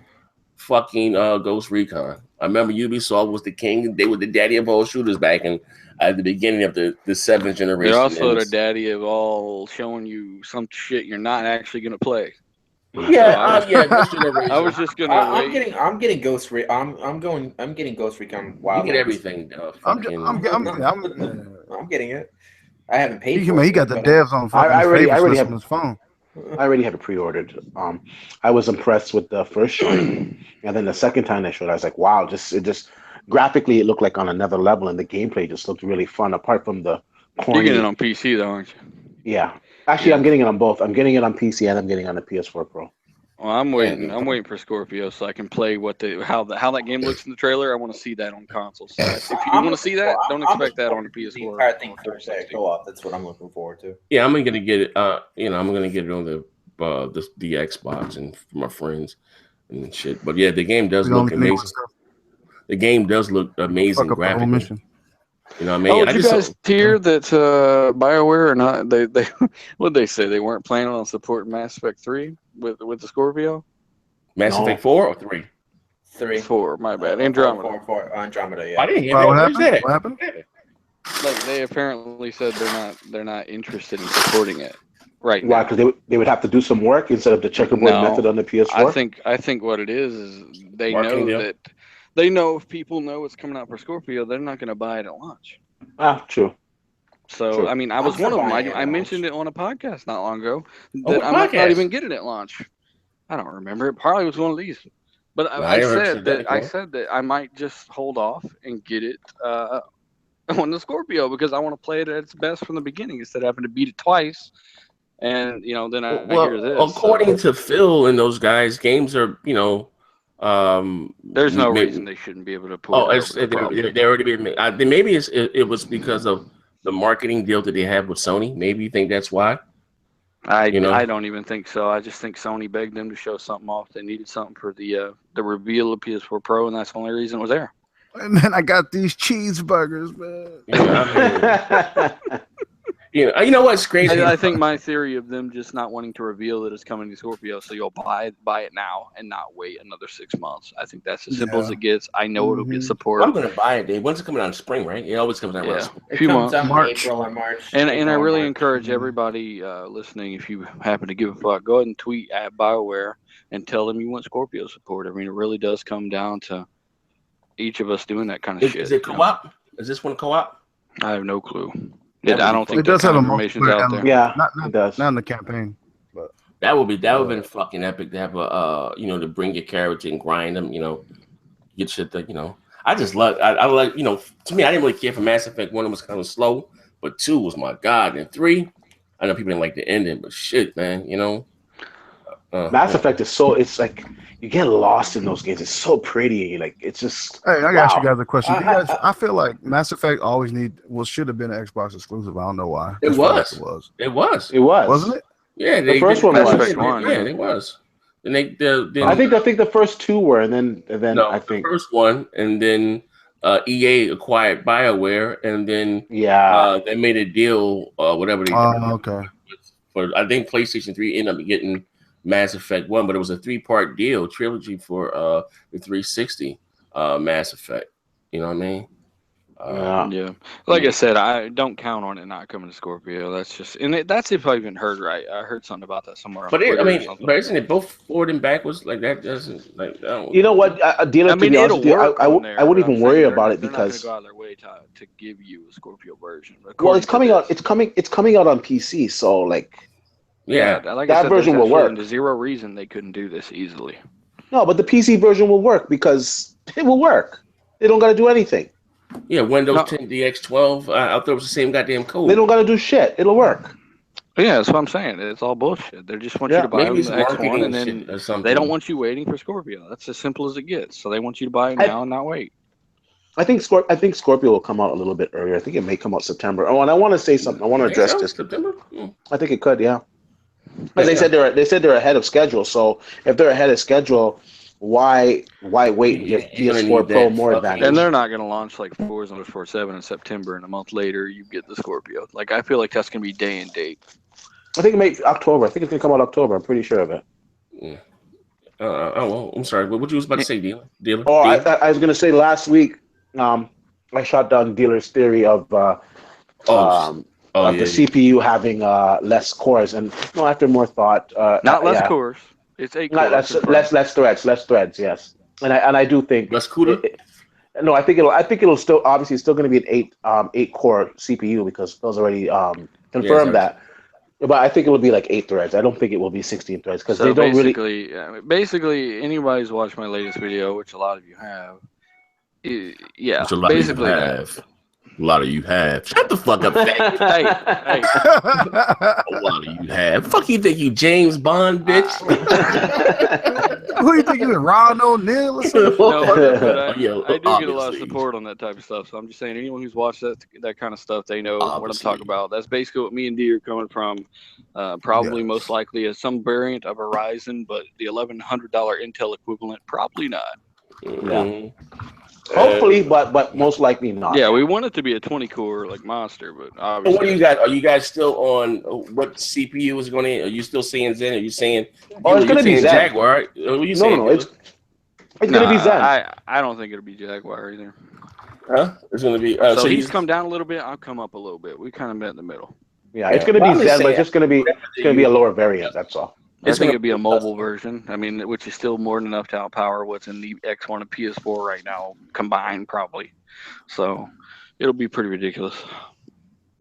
fucking Ghost Recon? I remember Ubisoft was the king. They were the daddy of all shooters back at the beginning of the 7th generation. They're also the daddy of all showing you some shit you're not actually gonna play. Yeah, this generation. I was just gonna. I'm getting Ghost Recon. I'm getting Ghost Recon. You get everything. I'm getting it. I haven't paid for it. He got the devs on I already favorites have on his phone. I already have it pre-ordered. I was impressed with the first showing, and then the second time they showed, I was like, "Wow!" It just graphically, it looked like on another level, and the gameplay just looked really fun. Apart from the corny. You're getting it on PC though, aren't you? Yeah, actually, I'm getting it on both. I'm getting it on PC and I'm getting it on the PS4 Pro. Well, I'm waiting. I'm waiting for Scorpio so I can play how that game looks in the trailer. I want to see that on consoles. So if you want to see that, don't expect that on the PS4. The entire thing first co-op. That's what I'm looking forward to. Yeah, I'm gonna get it. I'm gonna get it on the Xbox and for my friends and shit. But yeah, the game does look amazing. The game does look amazing graphically. You know what I mean? Oh, did you guys hear that BioWare or not? They what did they say? They weren't planning on supporting Mass Effect 3 with the Scorpio. Mass Effect 4 or 3? 3. 4. My bad. Andromeda. 4. Andromeda. Yeah. I didn't hear that. What happened? Like they apparently said they're not interested in supporting it right now. Why? Because they would have to do some work instead of the checkerboard method on the PS4. I think what it is they Marketing know deal. that. They know if people know it's coming out for Scorpio, they're not going to buy it at launch. True. So, True. I mean, I was one of them. I mentioned it on a podcast not long ago that I might not even get it at launch. I don't remember. It probably was one of these. But I said that I might just hold off and get it on the Scorpio because I want to play it at its best from the beginning instead of having to beat it twice. And, then I hear this. According to Phil and those guys, games are, there's no reason they shouldn't be able to pull it. They already been made. Maybe it was because of the marketing deal that they have with Sony. Maybe you think that's why. I You know? I don't even think so. I just think Sony begged them to show something off. They needed something for the reveal of PS4 Pro, and that's the only reason it was there. And then I got these cheeseburgers, man. I mean, you know what's crazy? I think my theory of them just not wanting to reveal that it's coming to Scorpio, so you'll buy it now and not wait another 6 months. I think that's as simple as it gets. I know it'll get support. I'm gonna buy it, Dave. When's it coming out in spring, right? It always comes out around spring. It few comes months. out in March. April or March. And I April or really March. encourage everybody listening, if you happen to give a fuck, go ahead and tweet at BioWare and tell them you want Scorpio support. I mean, it really does come down to each of us doing that kind of shit. Is it co-op? Is this one co-op? I have no clue. That I would don't be think It does that have kind a of information's out there. Yeah, Not it does. not in the campaign. That would have been fucking epic to have a to bring your character and grind them, get shit that I just love. I like to me I didn't really care for Mass Effect 1. It was kind of slow, but 2 was my god, and 3 I know people didn't like the ending, but shit, man, Mass Effect is it's like you get lost in those games. It's so pretty. Like it's just. Hey, I gotta ask you guys a question. I I feel like Mass Effect always should have been an Xbox exclusive. I don't know why. It Just felt like was. it was. It was. It was, Wasn't it? Yeah, The first one Mass was. Effect 1, Yeah, it was. Then they I think the first two were, and then no, I think the first one, and then EA acquired BioWare, and then they made a deal, whatever they did. Okay. For I think PlayStation 3 ended up getting Mass Effect 1, but it was a 3-part deal, trilogy for the 360 Mass Effect. You know what I mean? Yeah. Like I said, I don't count on it not coming to Scorpio. That's just, that's if I even heard right. I heard something about that somewhere. On But Twitter or something. but isn't it both forward and backwards? Like that doesn't like. I don't, you know what, dealer. I mean, to be honest it'll with you, work. I on there, wouldn't but even I'm worry saying about it they're not because gonna go out of their way to give you a Scorpio version. well, it's coming out. It's It's coming out on PC. So like, yeah, like that I said, version there's will work. absolutely zero reason they couldn't do this easily. no, but the PC version will work because it will work. They don't got to do anything. yeah. Windows No. 10 DX12. I thought it was the same goddamn code. They don't got to do shit. It'll work. Yeah, that's what I'm saying. It's all bullshit. They just want you to buy Maybe them it's the marketing X1, and shit then or something. they don't want you waiting for Scorpio. That's as simple as it gets. So they want you to buy it now and not wait. I think Scorpio will come out a little bit earlier. I think it may come out September. Oh, and I want to say something. I want to Think address so? this. September. Mm. I think it could, yeah. But they said they're ahead of schedule. So if they're ahead of schedule, why wait and get You're gonna PS4 need Pro that more fucking- And advantage? they're not going to launch like Forza Motorsport 7 in September, and a month later you get the Scorpio. Like, I feel like that's going to be day and date. I think it may October. I think it's gonna come out October. I'm pretty sure of it. Oh well, I'm sorry. What you was about to say, dealer? Oh, Dealer? I was gonna say last week, I shot down dealer's theory of the CPU having less cores, and after more thought, Not less yeah. cores. It's 8 Not cores. less threads, yes. And I do think Less CUDA? no, I think it'll still obviously it's still going to be an 8 core CPU because Phil's already confirmed that. But I think it will be like 8 threads. I don't think it will be 16 threads because they don't really. Basically, anybody who's watched my latest video, which a lot of you have, yeah, Which a lot basically of you have. A lot of you have. Shut the fuck up, fat. hey, A lot of you have. Fuck you think you James Bond, bitch? Who you think you is, Ron O'Neal or something? no, but I do get a lot of Obviously. support on that type of stuff. So I'm just saying, anyone who's watched that kind of stuff, they know what I'm Obviously. talking about. That's basically what me and D are coming from. Probably most likely as some variant of Horizon, but the $1,100 Intel equivalent, probably not. Mhm. Hopefully, but most likely not. Yeah, we want it to be a 20 core like monster, but So obviously. what do you guys? Are you guys still on what CPU is going to? Are you still saying Zen? Are you saying? Oh, it's you're going to be saying Zen. Jaguar. Right? What are you saying? No, it's going to be Zen. I don't think it'll be Jaguar either. Huh? It's going to be. So he's come down a little bit. I'll come up a little bit. We kind of met in the middle. Yeah, it's going to be Zen, but it's just going to be a lower variant. That's all. I think it'd be a mobile version. I mean, which is still more than enough to outpower what's in the X1 and PS4 right now combined, probably. So it'll be pretty ridiculous.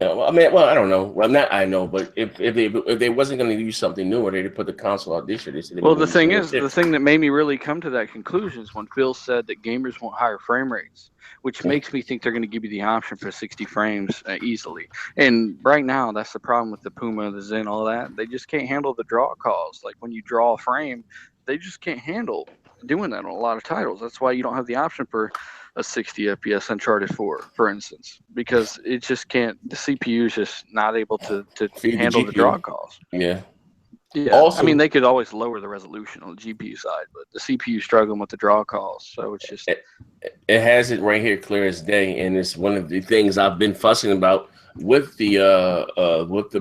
Yeah, well, I mean, I don't know. Well, not I know, but if they wasn't going to use something new, or they'd put the console out this year, they said. They Well, were the gonna thing do is, it. the thing that made me really come to that conclusion is when Phil said that gamers want higher frame rates, which makes me think they're going to give you the option for 60 frames easily. And right now, that's the problem with the Puma, the Zen, all that. They just can't handle the draw calls. Like when you draw a frame, they just can't handle doing that on a lot of titles. That's why you don't have the option for a 60 FPS Uncharted 4, for instance, because it just can't. The CPU is just not able to Feed the handle the GPU. draw calls. Yeah. Yeah, Also- I mean they could always lower the resolution on the GPU side, but the CPU struggling with the draw calls, so it's just. It has it right here, clear as day, and it's one of the things I've been fussing about with the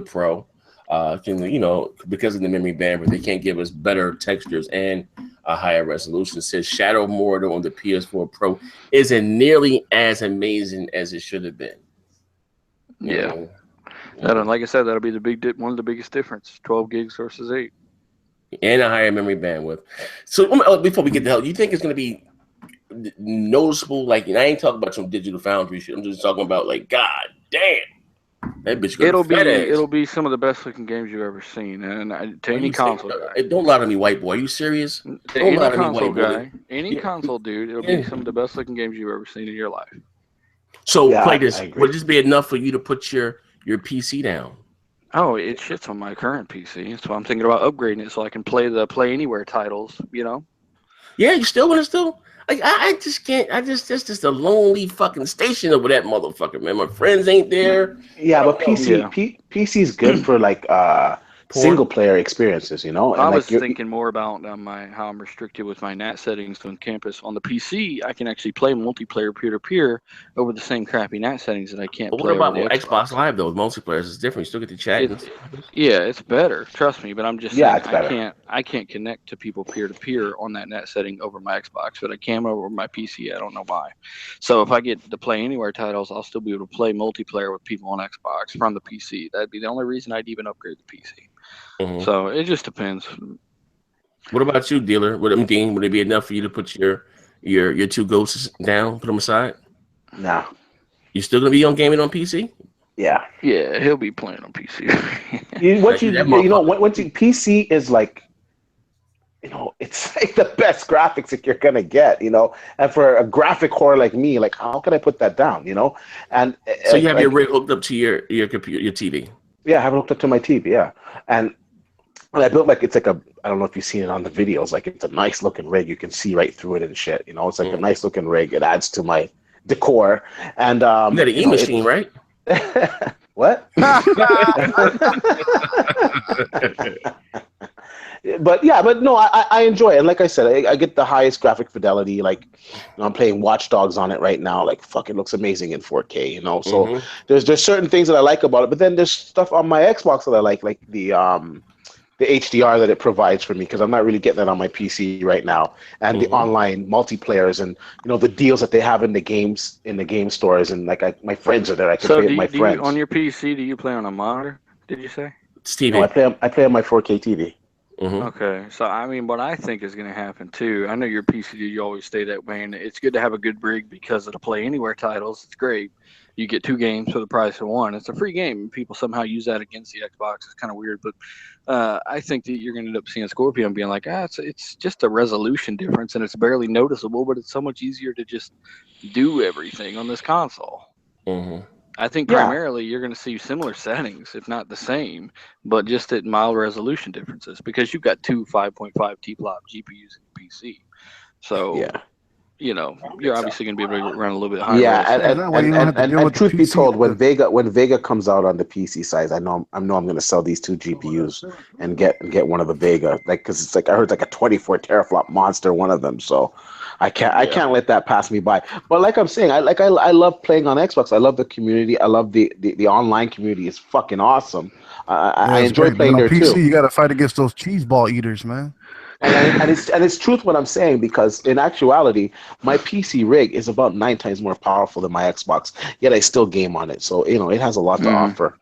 Pro. Because of the memory bandwidth, they can't give us better textures and a higher resolution. It says Shadow Mortar on the PS4 Pro isn't nearly as amazing as it should have been. Yeah. Like I said, that'll be one of the biggest difference: 12 gigs versus 8, and a higher memory bandwidth. So before we get to hell, you think it's going to be noticeable? Like, and I ain't talking about some digital foundry shit. I'm just talking about like, god damn. That bitch it'll be some of the best looking games you've ever seen, and to any console guy. Don't lie to me, white boy. Are you serious? To any console guy, any console dude, it'll be some of the best looking games you've ever seen in your life. So play this. Would this be enough for you to put your PC down? Oh, it shits on my current PC. So I'm thinking about upgrading it so I can play the Play Anywhere titles. Yeah, you still want to still. Like, I just can't. That's just a lonely fucking station over that motherfucker, man. My friends ain't there. Yeah, but PC is good for like single player experiences, And I was thinking more about how I'm restricted with my NAT settings on campus. On the PC, I can actually play multiplayer peer-to-peer over the same crappy NAT settings that I can't play. What about Xbox Live though? Multiplayer is different. You still get to chat. It's better. Trust me, but I'm just saying it's better. I can't connect to people peer-to-peer on that NAT setting over my Xbox, but I can over my PC. I don't know why. So if I get to Play Anywhere titles, I'll still be able to play multiplayer with people on Xbox from the PC. That'd be the only reason I'd even upgrade the PC. Mm-hmm. So it just depends. What about you, dealer? Would it be enough for you to put your two ghosts down, put them aside? No. You still gonna be on gaming on PC? Yeah. Yeah, he'll be playing on PC. PC is like, it's like the best graphics that you're gonna get, And for a graphic whore like me, like how can I put that down, And so you have your rig hooked up to your computer, your TV. Yeah, I have it hooked up to my TV. Yeah, and I built it's like I don't know if you've seen it on the videos. Like it's a nice looking rig. You can see right through it and shit. It's like a nice looking rig. It adds to my decor. And you got an E-machine, right? What? But no, I enjoy it. And like I said, I get the highest graphic fidelity. Like I'm playing Watch Dogs on it right now. Like fuck, it looks amazing in 4K. So there's certain things that I like about it. But then there's stuff on my Xbox that I like the HDR that it provides for me, because I'm not really getting that on my PC right now. And the online multiplayers and the deals that they have in the game stores, and my friends are there. I can play with my friends. On your PC, do you play on a monitor? Did you say? It's TV. No, I play on my 4K TV. Okay, so I mean, what I think is going to happen too. I know your PC, you always stay that way, and it's good to have a good rig because of the Play Anywhere titles. It's great. You get 2 games for the price of 1. It's a free game. People somehow use that against the Xbox. It's kind of weird, but I think that you're going to end up seeing Scorpio and being like, it's just a resolution difference, and it's barely noticeable, but it's so much easier to just do everything on this console. I think primarily you're going to see similar settings, if not the same, but just at mild resolution differences, because you've got 2 5.5 T-flop GPUs in the PC. So, you're obviously going to be able to run a little bit higher. Yeah, and truth be told, when Vega comes out on the PC side, I know I'm going to sell these 2 GPUs and get one of the Vega, because it's like I heard it's like a 24 teraflop monster, one of them. So I can't let that pass me by. But like I'm saying, I love playing on Xbox. I love the community. I love the online community. It's fucking awesome. I enjoy playing there PC, too. You got to fight against those cheese ball eaters, man. And it's truth what I'm saying, because in actuality, my PC rig is about 9 times more powerful than my Xbox. Yet I still game on it, so it has a lot to offer.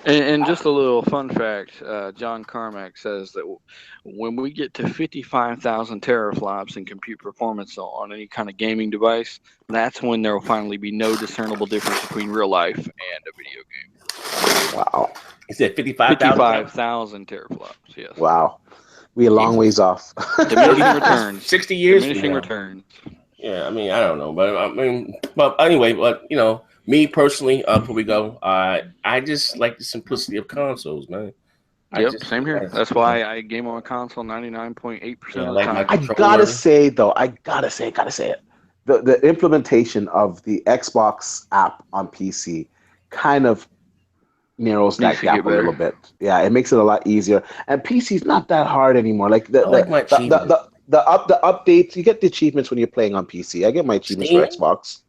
And just a little fun fact: John Carmack says that when we get to 55,000 teraflops in compute performance on any kind of gaming device, that's when there will finally be no discernible difference between real life and a video game. Wow! He said 55,000 teraflops. Yes. Wow. We a long ways off. Diminishing returns. 60 years. Diminishing returns. Yeah, I mean, I don't know, but anyway, me personally, before we go, I just like the simplicity of consoles, man. Same here. That's why I game on a console 99.8% of the time. I gotta say it. the implementation of the Xbox app on PC kind of narrows Needs that to gap get a little better. bit. Yeah, it makes it a lot easier. And PC's not that hard anymore. Like I like my achievements. the updates, you get the achievements when you're playing on PC. I get my achievements for Steam? Xbox.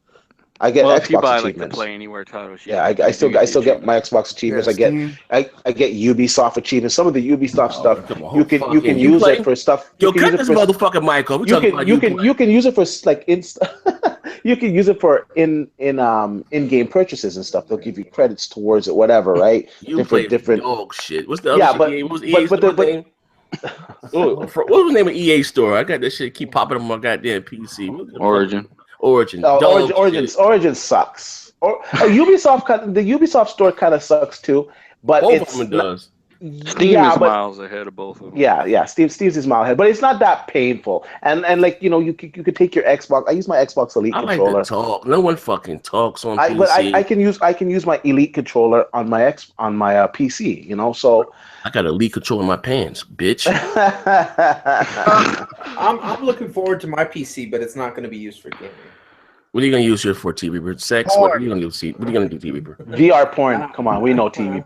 I get Well, if you Xbox buy like the achievements. Play Anywhere titles, Yeah, you do get I the still get my achievements. Xbox achievements. Yeah, Steam. I get Ubisoft achievements. Some of the Ubisoft Oh, stuff come on, you can you use it play? for stuff. You Yo, can use cut it this for motherfucker, Michael. We talking about you play. you can use it for like you can use it for in-game purchases and stuff. They'll give you credits towards it, whatever, right? You play Different. dog shit. What's the other Yeah, shit? EA? What was EA's but store but name? What was the name of EA store? I got this shit keep popping up on my goddamn PC. What the Origin. fuck? Origin. Dog shit. Origin sucks. Ubisoft the Ubisoft store kind of sucks too, but Both of it's them does. Steam yeah, is but miles ahead of both of them. yeah. Steve's is mile ahead, but it's not that painful. And like you could take your Xbox. I use my Xbox Elite I like controller. to talk. No one fucking talks on PC. I can use my Elite controller on my PC. You know, so I got a Elite control in my pants, bitch. I'm looking forward to my PC, but it's not going to be used for gaming. What are you gonna use here for, T Reaper? Sex? What are you gonna do? What are you gonna do, T Reaper? VR porn. Come on, we know TV.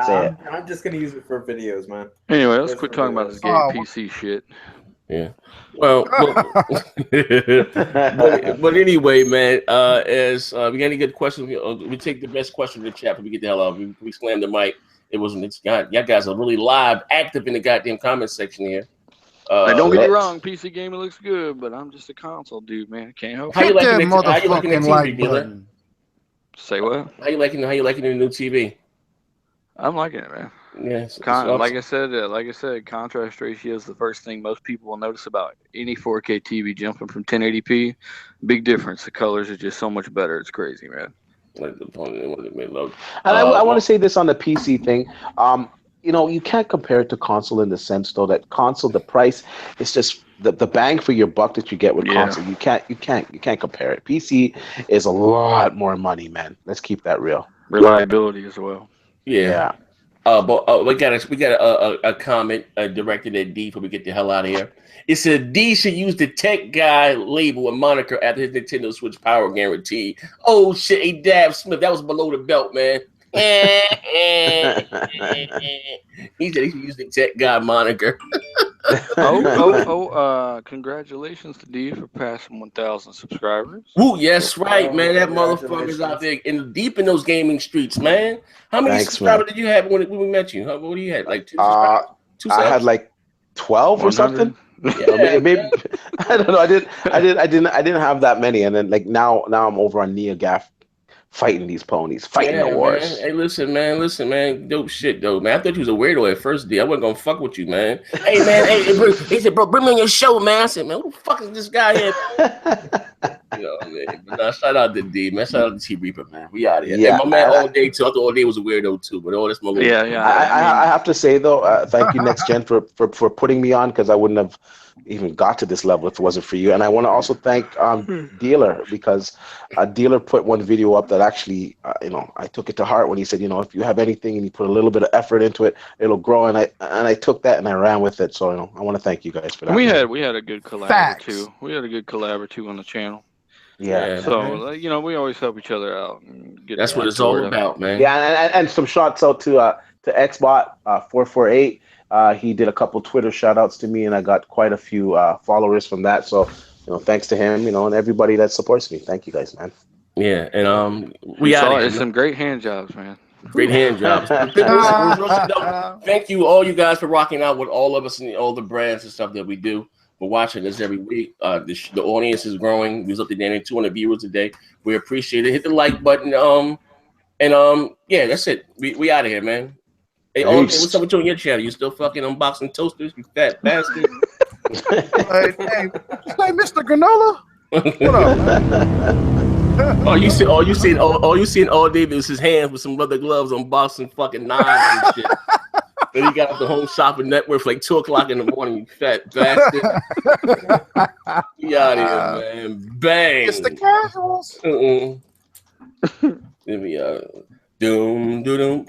Say it. I'm just going to use it for videos, man. Anyway, let's quit talking about this game PC shit. Yeah. Well, but anyway, man. As we got any good questions, we take the best question in the chat. But we get the hell out. We slam the mic. Y'all guys are really live, active in the goddamn comment section here. Don't get me wrong, PC gaming looks good, but I'm just a console dude, man. Can't help How you it. Hit that liking the motherfucking TV, like dealer? button. Say what? How you liking the new TV? I'm liking it, man. Yes. Like I said, contrast ratio is the first thing most people will notice about any 4K TV jumping from 1080p. Big difference. The colors are just so much better. It's crazy, man. And I want to say this on the PC thing. You can't compare it to console in the sense though that console, the price is just the bang for your buck that you get with console. You can't compare it. PC is a lot more money, man. Let's keep that real. Reliability as well. Yeah. But we got a comment directed at D before we get the hell out of here. It said D should use the tech guy label and moniker after his Nintendo Switch power guarantee. Oh shit, hey Dab Smith, that was below the belt, man. He said he should use the tech guy moniker. Congratulations to D for passing 1,000 subscribers. Ooh, yes, right, man. That motherfucker's out there deep in those gaming streets, man. How many subscribers did you have when we met you? What do you have? Like 2 subscribers? I had like 12 or something. Yeah, maybe I don't know. I didn't have that many, and then like now I'm over on NeoGaf fighting these ponies, fighting the wars. Man. Hey, listen, man. Dope shit, though, man. I thought you was a weirdo at first, D. I wasn't gonna fuck with you, man. Hey, man. He said, bro, bring me on your show, man. I said, man, who the fuck is this guy here? Man. But nah, shout out to D, man. Shout out to T Reaper, man. We out here. Yeah, my man, all day too. I thought all day was a weirdo too, but all this my little. I have to say though, thank you, Next Gen, for putting me on, because I wouldn't have even got to this level if it wasn't for you. And I want to also thank Dealer, because Dealer put one video up that actually I took it to heart when he said, if you have anything and you put a little bit of effort into it, it'll grow. And I took that and I ran with it. So I want to thank you guys for that. We had a good collab too. We had a good collab too on the channel. Yeah. So we always help each other out. And that's what it's all about, man. Yeah, and some shots out to Xbot 448. He did a couple Twitter shout outs to me, and I got quite a few followers from that. So, thanks to him, and everybody that supports me. Thank you guys, man. Yeah, and we got some great hand jobs, man. Great hand jobs. Thank you, all you guys, for rocking out with all of us and all the brands and stuff that we do. For watching us every week. The audience is growing. We're up to 200 viewers a day. We appreciate it. Hit the like button. Yeah, that's it. We out of here, man. Hey, what's up with you on your channel? You still fucking unboxing toasters, you fat bastard? Hey, Mr. Granola? What up, man? All you seen all day is his hands with some leather gloves unboxing fucking knives and shit. Then he got off the Home Shopping Network for like 2 o'clock in the morning, you fat bastard. Be out of here, man. Bang. It's the casuals. Let me doom.